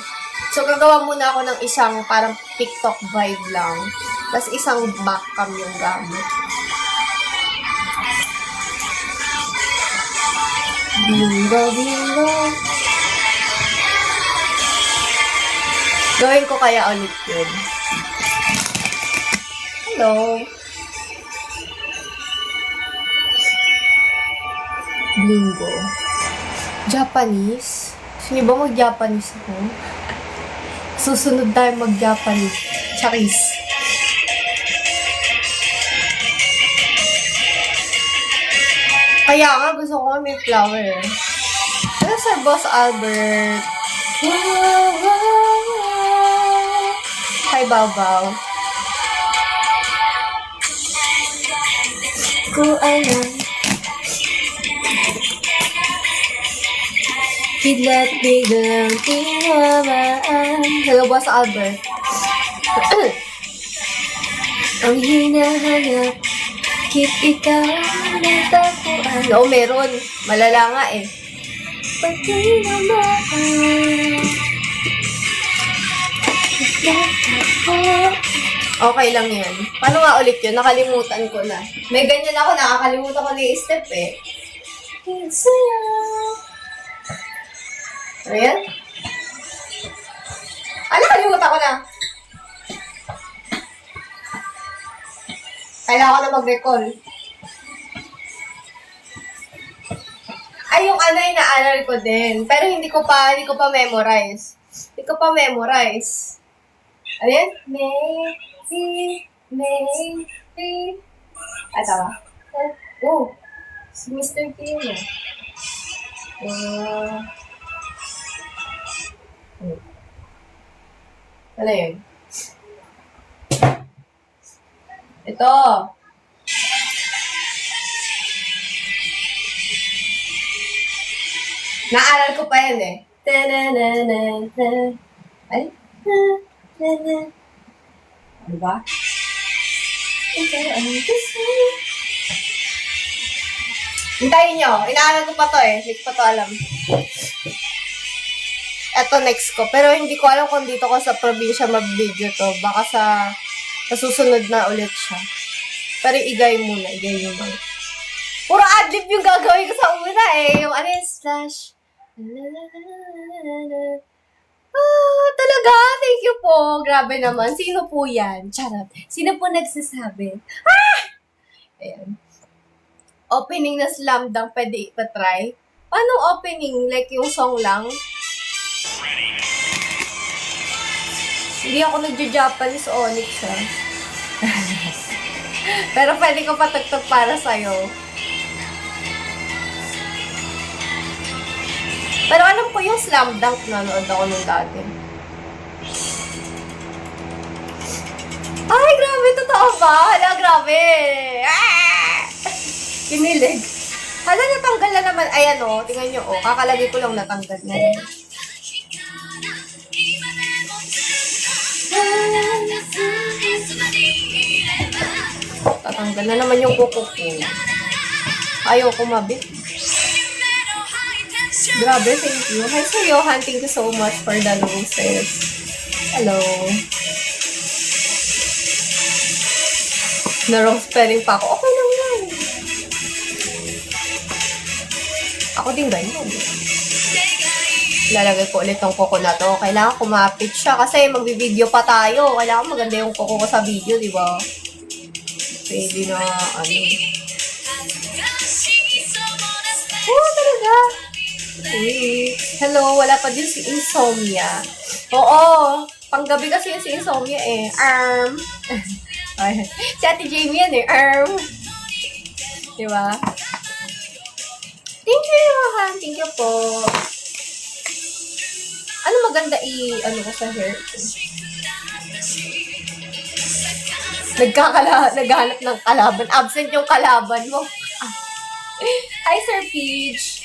Speaker 1: So, gagawa muna ako ng isang parang TikTok vibe lang. Tapos isang backcam yung gamit. Bingo, bingo. Gawin ko kaya ulit yun. Hello. Bingo. Japanese? Sino ba mag-Japanese ako? Susunod tayo mag-Japanese. Charis. Kaya nga, gusto ko may flower. Ano sa Boss Albert? Hi, Babaw. Kung alam, biglang tinamaan. Hello, Boss Albert. Ang hinahanap, keep ikaw natapuan. Oo, meron. Malala nga eh. Pati naman. Okay lang yan. Paano nga ulit yun? Nakalimutan ko na. May ganyan ako, nakakalimutan ko na yung step eh. Ayan. Nakalimutan ko na. Kailangan ko na mag-recall. Ay, yung inaaral ko din. Pero hindi ko pa memorize. Ano yan? Maybe. Tama. Oh, si Mr. Kim. Ano yun? Ito. Naaral ko pa yan eh. Ay? Ano ba? Hintayin nyo. Inaaral ko pa to eh. Hindi ko pa to alam. Ito next ko. Pero hindi ko alam kung dito ko sa probinsya mag-video to. Baka sa susunod na ulit siya. Pero igay muna. Puro adlib yung gagawin ko sa una eh. Yung slash. Talaga? Thank you po. Grabe naman. Sino po yan? Charot. Sino po nagsasabi? Ayan. Opening na Slam Dunk. Pwede ipa-try. Paano opening? Like yung song lang? Hindi ako nagja-Japanese Onyx ha. Pero pwede ko patugtog para sa'yo. Pero alam ko yung Slam Dunk, nanood ako nung dati. Ay, grabe, totoo ba? Hala, grabe. Kinilig. Hala, natanggal na naman. Ayan o, tingnan nyo o. Kakalagay ko lang natanggal na. Tatanggal na naman yung kuko ko. Ayaw kumabit. Grabe, thank you. Hi, Sir Johan. Thank you so much for the roses. Hello. Na-rose pairing pa ako. Okay lang yan. Ako din ganyan. Lalagay ko ulit ng kuko na to. Kailangan kumapit siya kasi magbibideo pa tayo. Kailangan maganda yung kuko ko sa video, di ba? Pwede na, Oh, talaga? Hello, wala pa din si Insomnia. Oo, panggabi kasi yung si Insomnia eh. Si Ate Jamie yan eh. Di ba? Thank you, Johan. Thank you po. Ano maganda ano ko sa hair? Naghahanap ng kalaban. Absent yung kalaban mo. Hi, Sir Peach.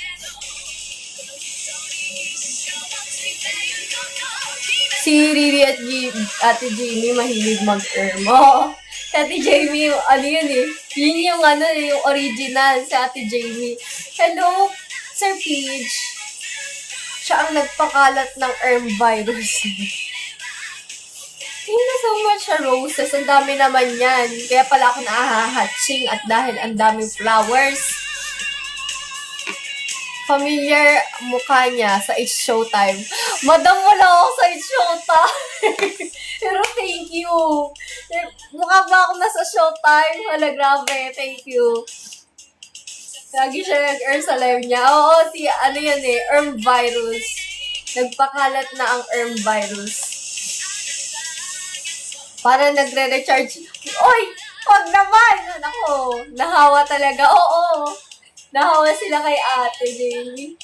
Speaker 1: Si Riri at Ate Jamie mahilig mag-erm. Oh, si Ate Jamie, ano yun eh. Yun yung yung original sa Ate Jamie. Hello, Sir Peach. Siya ang nagpakalat ng erm virus. Thank you so much, Roses. Ang dami naman yan. Kaya pala ako nahahatsing at dahil ang daming flowers. Familiar mukha niya sa It's Showtime. Madam, wala ako sa It's Showtime. Pero thank you. Mukha ba ako nasa Showtime? Wala, grabe. Thank you. Lagi siya nag-erm sa live niya. Oo, si yan erm virus. Nagpakalat na ang erm virus. Para nagre-recharge. Oy! Wag naman! Ako, nahawa talaga. Oo. Nahawa sila kay Ate Jamie.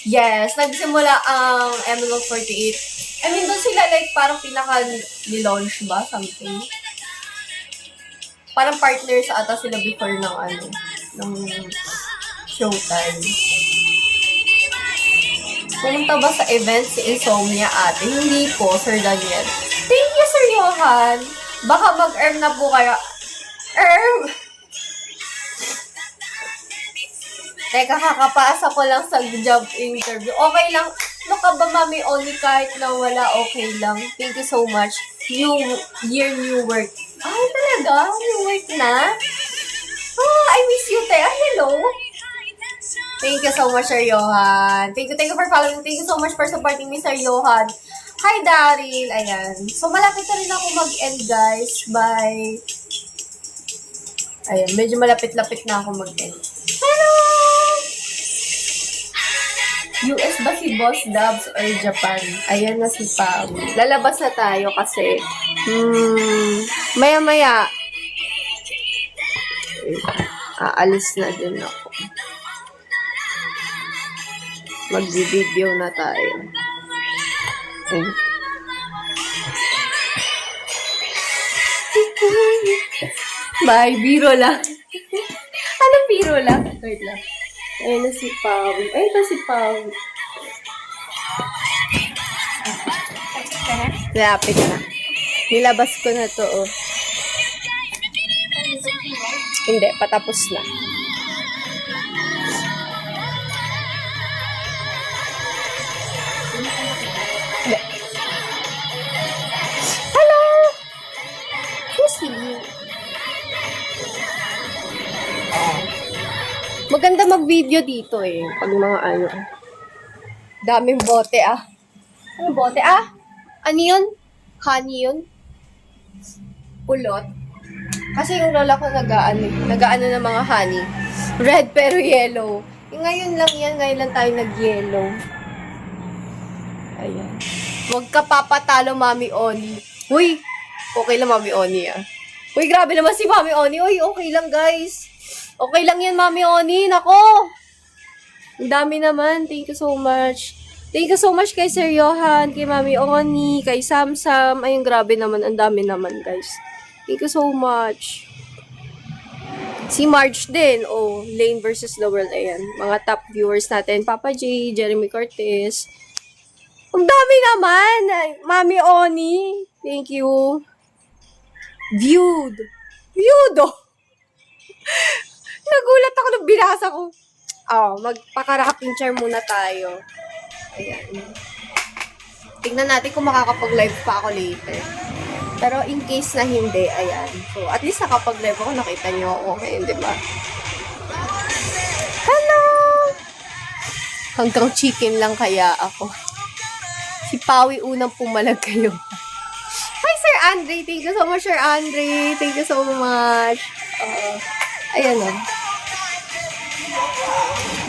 Speaker 1: Yes, nagsimula ang ML48. I mean, doon sila parang pinaka-launch ba? Something. Parang partners ata sila before ng Showtime. Pumunta ba sa event si Insomnia Ate? Hindi po, Sir Daniel. Thank you, Sir Johan. Baka mag-erm na po kayo. Erm! Teka, kakapasa ko lang sa job interview. Okay lang. Ano ka ba, Mami Oni? Kahit na wala, okay lang. Thank you so much. New work. Ay, talaga? New work na? I miss you, te. Hello. Thank you so much, Sir Johan. Thank you for following. Thank you so much for supporting me, Sir Johan. Hi, Daryl. Ayan. So, malapit na rin ako mag-end, guys. Bye. Ayan, medyo malapit-lapit na ako mag-end. Hello! US ba si Boss Dubs or Japan? Ayan na si Pao. Lalabas na tayo kasi maya-maya aalis na din ako. Mag-video na tayo. Bye, biro lang. Anong biro lang? Wait lang. Ayun na si Pao. Ayun na si Pao. Lapit na. Nilabas ko na to, oh. Hindi, patapos na. Hindi. Hello! Who's you? Maganda mag-video dito eh. Pag mga daming bote ah. Ano bote ah? Ano yun? Honey yun? Pulot. Kasi yung lola ko nag-aano ng mga honey. Red pero yellow. Ngayon lang yan. Ngayon lang tayo nag-yellow. Ayan. Huwag ka papatalo, Mami Oni. Uy! Okay lang, Mami Oni ah. Uy, grabe naman si Mami Oni. Uy, okay lang guys. Okay lang yan, Mami Oni. Nako! Ang dami naman. Thank you so much. Thank you so much kay Sir Johan, kay Mami Oni, kay Samsam. Ayun, grabe naman. Ang dami naman, guys. Thank you so much. Si Marge din. Oh, Lane versus the World. Ayan. Mga top viewers natin. Papa J, Jeremy Cortez. Ang dami naman. Mami Oni. Thank you. Viewed. Oh. Nagulat ako nung binasa ko. Magpaka-rocking chair muna tayo. Ayan. Tingnan natin kung makakapag-live pa ako later. Pero in case na hindi, ayan. So, at least nakapag-live ako, nakita niyo ako ngayon, di ba? Hello! Hanggang chicken lang kaya ako. Si Pawi unang pumalag kayo. Hi, Sir Andre! Thank you so much, Sir Andre! Thank you so much! Ayan o.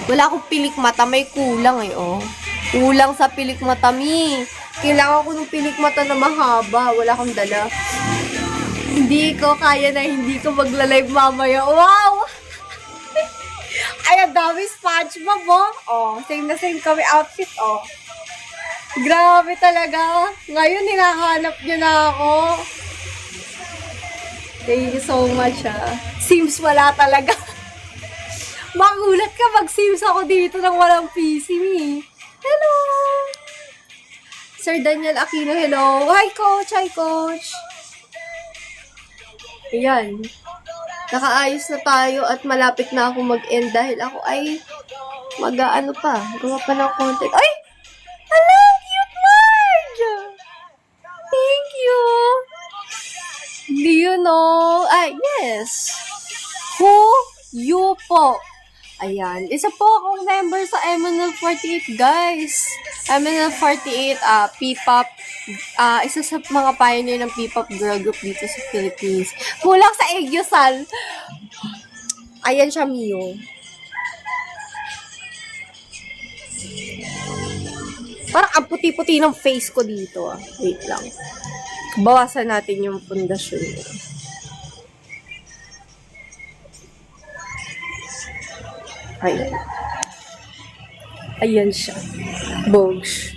Speaker 1: Wala akong pilik mata. May kulang eh, oh. Kulang sa pilik mata, mi. Kailangan ko ng pilik mata na mahaba. Wala akong dala.
Speaker 2: Hindi ko kaya na hindi ko magla-live mamaya. Wow! Ay, ang dami SpongeBob, oh. Oh, same na same kami outfit, oh. Grabe talaga. Ngayon, hinahanap niyo na ako. Thank you so much, ah. Sims wala talaga. Magulat ka mag-Sims ako dito nang walang PC, me. Hello! Sir Daniel Aquino, hello. Hi, Coach. Hi, Coach. Ayan. Nakaayos na tayo at malapit na ako mag-end dahil ako ay mag-ano pa. Gawa pa ng content. Ay! Hello, cute Marge! Thank you! Do you know? Ay, yes. Who? You po. Ayan. Isa po akong member sa MNL48, guys. MNL48, P-pop. Isa sa mga pioneer ng P-pop girl group dito sa Philippines. Kulang sa Egyosal. Ayan siya, Mio. Parang ang puti-puti ng face ko dito. Wait lang. Bawasan natin yung pundasyon. Ayan. Ayan siya. Bogs.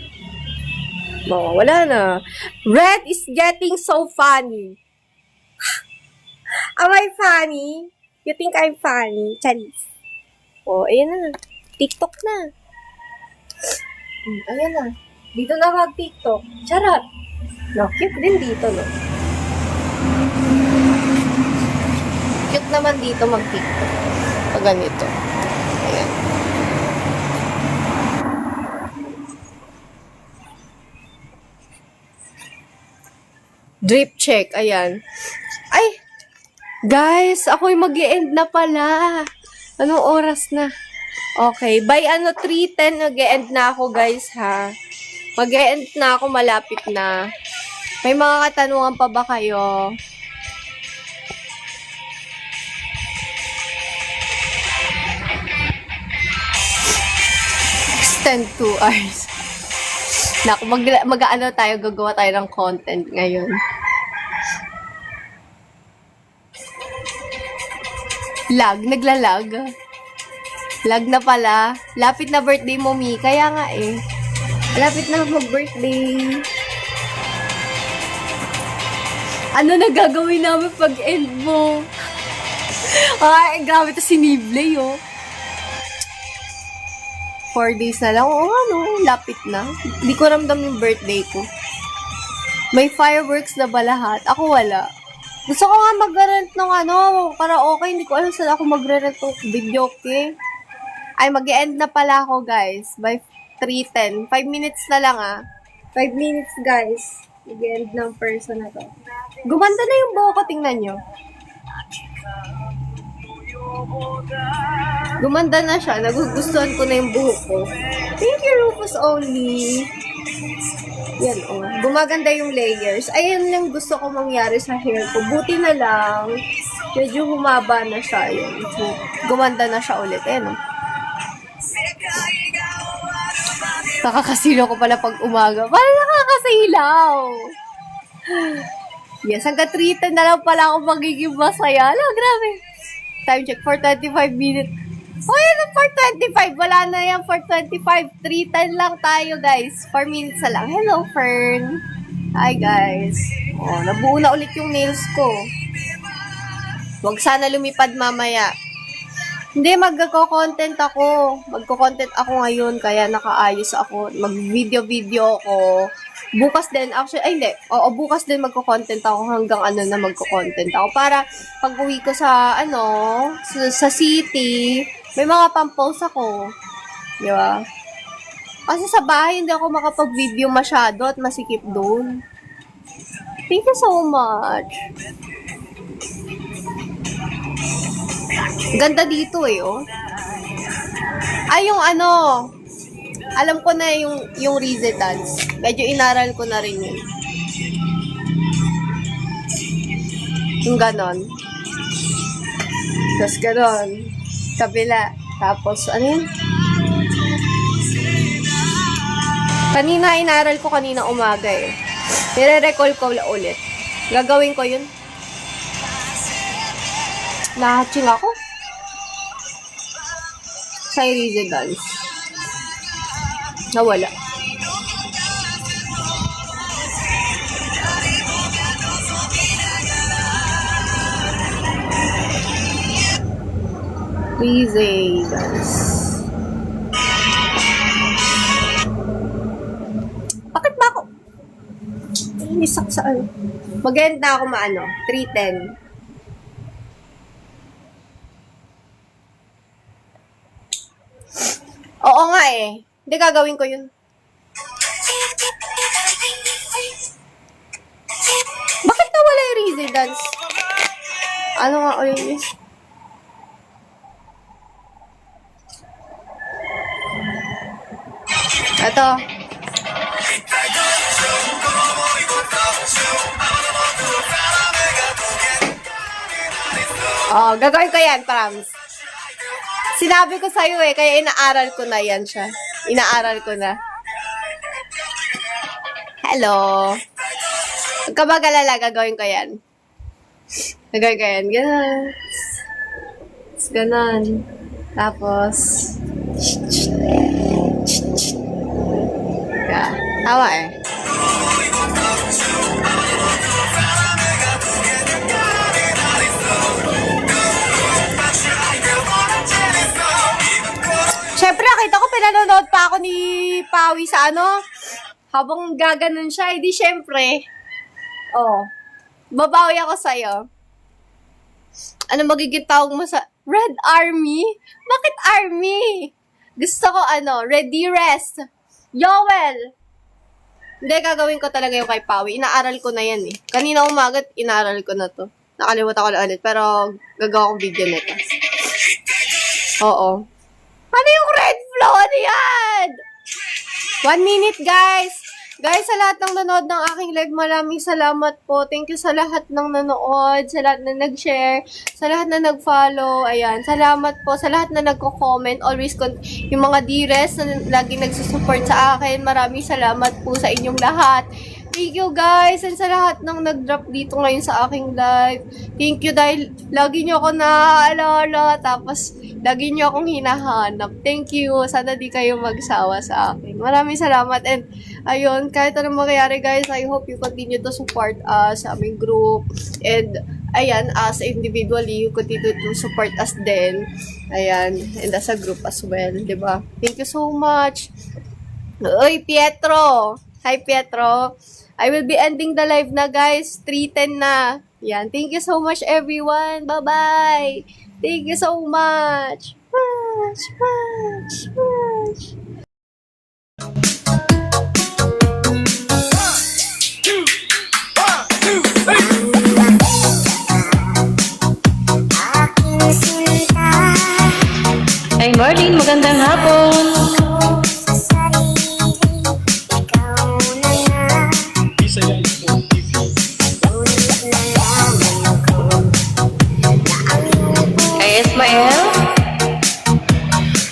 Speaker 2: Wala na. Red is getting so funny. Am I funny? You think I'm funny? Charis. Oh, ayan na. TikTok na. Ayan na. Dito na mag-TikTok. Charot. No, cute din dito, no? Cute naman dito mag-TikTok. Pag ganito. Ayan. Drip check. Ayan. Ay! Guys, ako'y mag-e-end na pala. Anong oras na? Okay. By 3:10 mag-e-end na ako, guys, ha? Mag-e-end na ako. Malapit na. May mga katanungan pa ba kayo? Extend 2 hours. Naku, mag-ano tayo, gagawa tayo ng content ngayon. Naglalag. Lag na pala. Lapit na birthday mo, Mi. Kaya nga eh. Lapit na mag-birthday. Ano na gagawin namin pag end mo? Ay, grabe to si Nibley, oh. 4 days na lang. Oo, lapit na. Hindi ko ramdam yung birthday ko. May fireworks na ba lahat? Ako wala. Gusto ko nga mag-rent ng karaoke. Hindi ko alam saan ako mag-rent ng video, okay? Ay, mag-end na pala ako, guys. By 3:10. 5 minutes na lang, 5 minutes, guys. Mag-end ng person na to. Gumanda na yung buhok ko, tingnan nyo. Gumanda na siya. Nagugustuhan ko na yung buhok ko. Thank you, Rufus Only. Yan, oh. Gumaganda yung layers. Ayan lang gusto ko mangyari sa hair ko. Buti na lang. Medyo humaba na siya. Ayan. So, gumanda na siya ulit. Ayan, oh. Nakakasilaw ko pala pag umaga. Parang nakakasilaw. Yes, hanggang 3:10 na lang pala ako magiging masaya. Alam, grabe. Time check, 4:25 minutes. Oh, yan, 4:25. Wala na yan, 4:25. 3:10 lang tayo, guys. 4 minutes na lang. Hello, Fern. Hi, guys. Oh, nabuo na ulit yung nails ko. Huwag sana lumipad mamaya. Hindi, magko-content ako. Magko-content ako ngayon, kaya nakaayos ako. Mag-video ako. Bukas din, actually, ay hindi. Oo, bukas din magko-content ako hanggang na magko-content ako. Para pag uwi ko sa, sa city, may mga pang-post ako. Di ba? Kasi sa bahay, hindi ako makapag-video masyado at masikip doon. Thank you so much. Ganda dito eh, oh. Ay, yung alam ko na yung residence. Medyo inaral ko na rin yun. Yung ganon. Tapos ganon. Kabila. Tapos, ano yun? Kanina, inaral ko kanina umaga eh. Nire-recall ko ulit. Gagawin ko yun. Nahatching ako. Sa residence. Nawala. Residence. Bakit ba ako? Isak sa ano? Mag-end na ako maano? 3:10. Oo nga eh. Hindi gagawin ko yun. Bakit nawala yung residence? Ano nga ulit yun? Ito. Oh, gagawin ko yan, promise. Sinabi ko sa'yo eh, kaya inaaral ko na yan siya. Inaaral ko na. Hello. Huwag ka mag-alala, gagawin ko yan. Gagawin ko yan. Ganon. Ganon. Tapos, yeah. Tawa eh. Siyempre, nakita ko pinanonood pa ako ni Pawi sa ano, habang gaganon siya, edi siyempre, babawi ako sa'yo. Ano magiging tawag mo sa Red Army? Bakit Army? Gusto ko Ready Rest. Yowel! Hindi, gagawin ko talaga yung kay Pawi. Inaaral ko na yan eh. Kanina umaga, inaaral ko na to. Nakalimutan ko na ulit, pero gagawa kong video nito. Oo. Ano yung red flow? Ano yan? 1 minute, guys. Guys, sa lahat ng nanood ng aking live, maraming salamat po. Thank you sa lahat ng nanood, sa lahat na nag-share, sa lahat na nag-follow. Ayan, salamat po sa lahat na nagko-comment. Always, yung mga dearest na lagi nagsusupport sa akin. Maraming salamat po sa inyong lahat. Thank you guys, and sa lahat ng nag-drop dito ngayon sa aking live. Thank you dahil lagi nyo ako naaalala, tapos lagi nyo akong hinahanap. Thank you. Sana di kayo magsawa sa akin. Maraming salamat. And ayun, kahit anong mangyayari guys, I hope you continue to support us sa aming group. And ayan, as individually, you continue to support us din. Ayan, and as a group as well, diba? Thank you so much. Uy, Pietro! Hi, Pietro. I will be ending the live na, guys. 3:10 na. Yan. Thank you so much, everyone. Bye-bye. Thank you so much. Much.
Speaker 3: Hey, Marlene. Magandang hapon. Kay Ismael.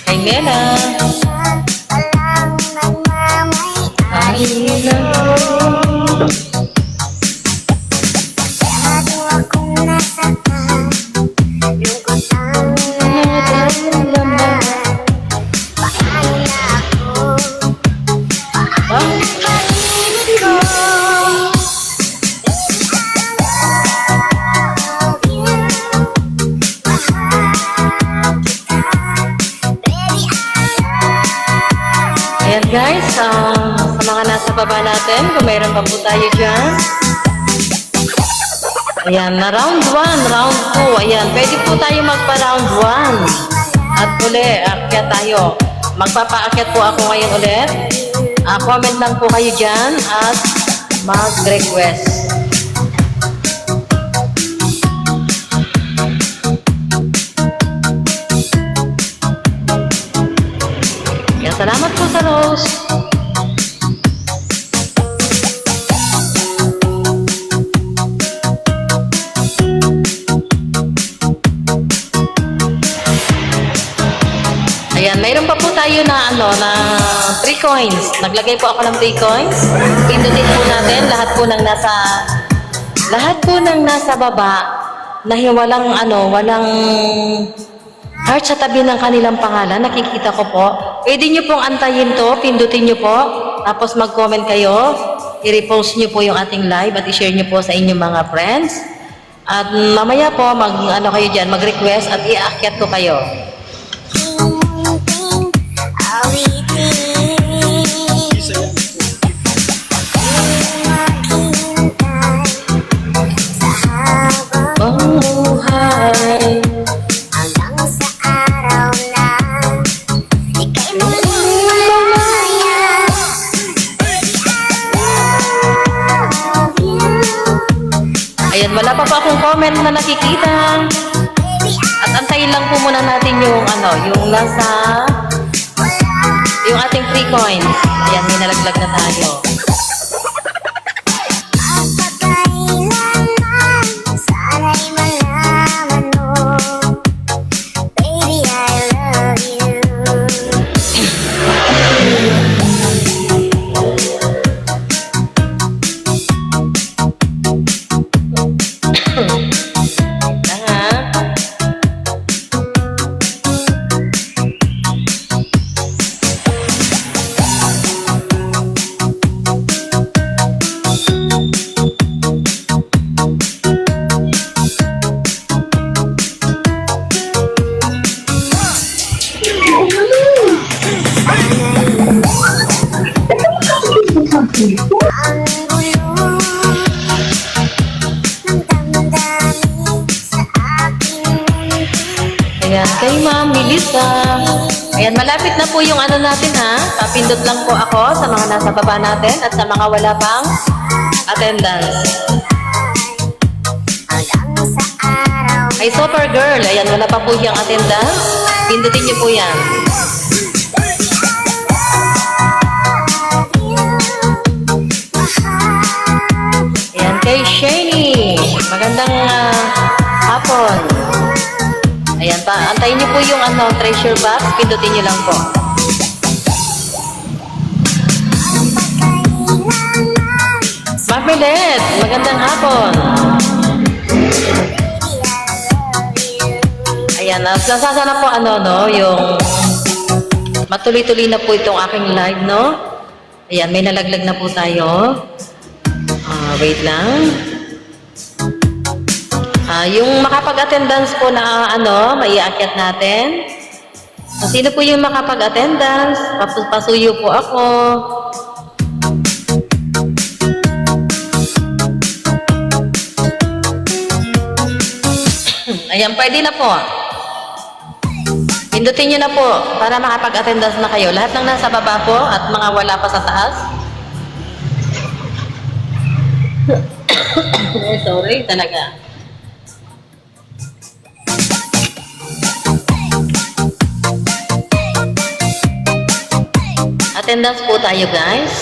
Speaker 3: Kay Nena. Ay, ayan guys, sa mga nasa baba natin, kung mayroon pa po tayo dyan. Ayan, na round 1, round 2. Ayan, pwede po tayo magpa-round 1. At uli, akyat tayo. Magpapaakyat po ako ngayon ulit. Comment lang po kayo dyan at mag-request. Ayan, salamat po sa Rose. Ayan, mayroon pa po tayo na na 3 coins. Naglagay po ako ng 3 coins. Pindutin po natin lahat po ng nasa baba na walang heart sa tabi ng kanilang pangalan. Nakikita ko po. Pwede nyo pong antayin to, pindutin nyo po, tapos mag-comment kayo, i-repost nyo po yung ating live at i-share nyo po sa inyong mga friends. At mamaya po, kayo dyan, mag-request at i-aakyat ko kayo. Buhay. Ayan, wala pa po akong comment na nakikita. At antayin lang po muna natin yung yung ating free coins. Ayan, may nalaglag na tayo. Ayan, kay Ma'am Melissa. Ayan, malapit na po yung natin ha. Papindot lang po ako sa mga nasa baba natin at sa mga wala pang attendance. Ay, Super Girl. Ayan, wala pa po yung attendance. Pindutin niyo po yan. Ayan, kay Shani. Magandang hapon. Ayan pa, antayin niyo po yung treasure box, pindutin niyo lang po. Mapilit, magandang hapon. Ayan, nasasana po yung matuloy-tuloy na po itong aking live, no? Ayan, may nalaglag na po tayo. Wait lang. Yung makapag-attendance po na maiaakyat natin. Sino po yung makapag-attendance? Pasuyo po ako. Ayan, pwede na po. Pindutin nyo na po para makapag-attendance na kayo. Lahat ng nasa baba po at mga wala pa sa taas. Sorry, talaga. Attendance po tayo, guys.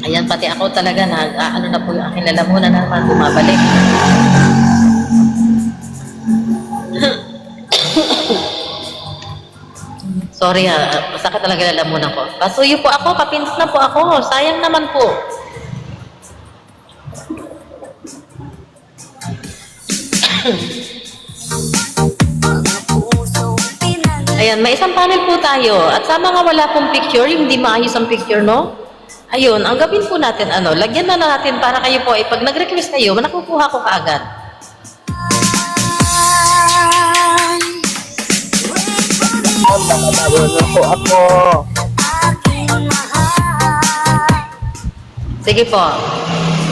Speaker 3: Ayan, pati ako talaga na po yung aking lalamunan na naman bumabalik. Sorry masakit talaga lalamunan ko. Pasuyo po ako, papindot na po ako. Sayang naman po. Ayan, may isang panel po tayo. At sa mga wala pong picture, yung hindi maayos ang picture, no? Ayun, ang gawin po natin, lagyan na natin para kayo po, pag nag-request kayo, nakukuha ko kaagad.
Speaker 4: Nakatawa na po ako.
Speaker 3: Sige po.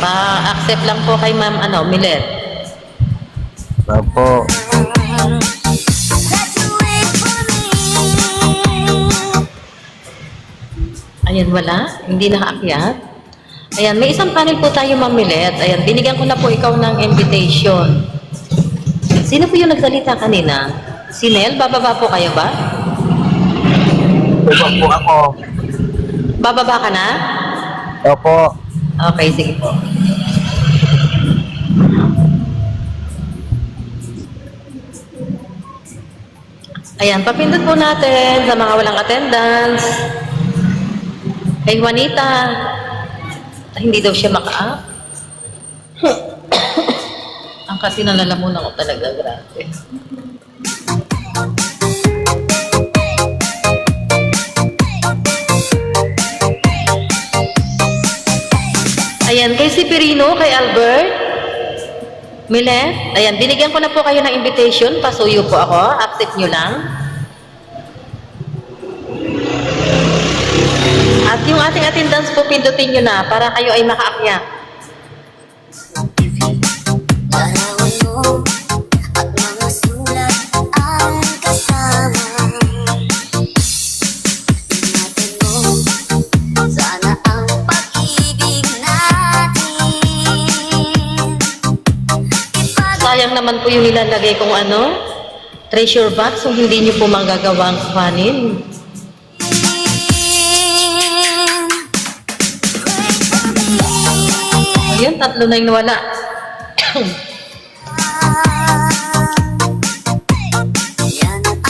Speaker 3: Pa-accept lang po kay Ma'am Milet.
Speaker 4: Opo.
Speaker 3: Ayan, wala. Hindi nakaakyat. Ayan, may isang panel po tayo, Ma'am Milet. Ayan, binigyan ko na po ikaw ng invitation. Sino po yung nagsalita kanina? Si Nel? Bababa po kayo ba?
Speaker 4: Opo po ako.
Speaker 3: Bababa ka na?
Speaker 4: Opo.
Speaker 3: Okay, sige po. Ayan, papindot po natin sa mga walang attendance. Kay Juanita, hindi daw siya maka-up. Ang kasi nalalamunan ko talaga, grabe. Ayan, kay Sipirino, kay Albert, Milet, ayan, binigyan ko na po kayo ng invitation, pasuyo po ako, accept nyo lang. At yung ating attendance po, pindutin nyo na para kayo ay makaakyat.
Speaker 5: Larawan mo at mga sulat ang kasama. Ingatan mo, sana ang pag-ibig natin.
Speaker 3: Sayang naman po yung nilalagay kong treasure box, so hindi nyo po magagawang kuhanin. Ayun, 3 na yung nawala.
Speaker 5: Yan ang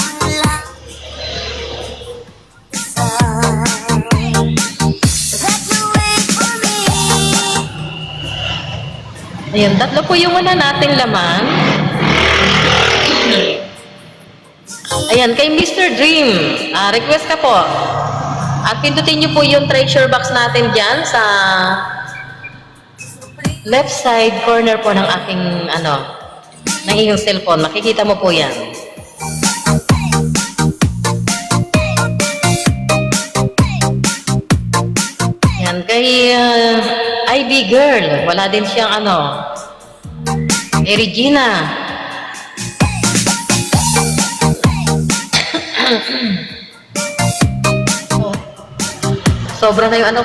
Speaker 5: that you wait for me.
Speaker 3: Ayan, 3 po yung wala nating laman. Ayan, kay Mr. Dream, request ka po. At pindutin nyo po yung treasure box natin dyan sa left side corner po ng aking, ng iyong cellphone. Makikita mo po yan. Yan, kay IB Girl, wala din siyang kay Regina. Sobra na yung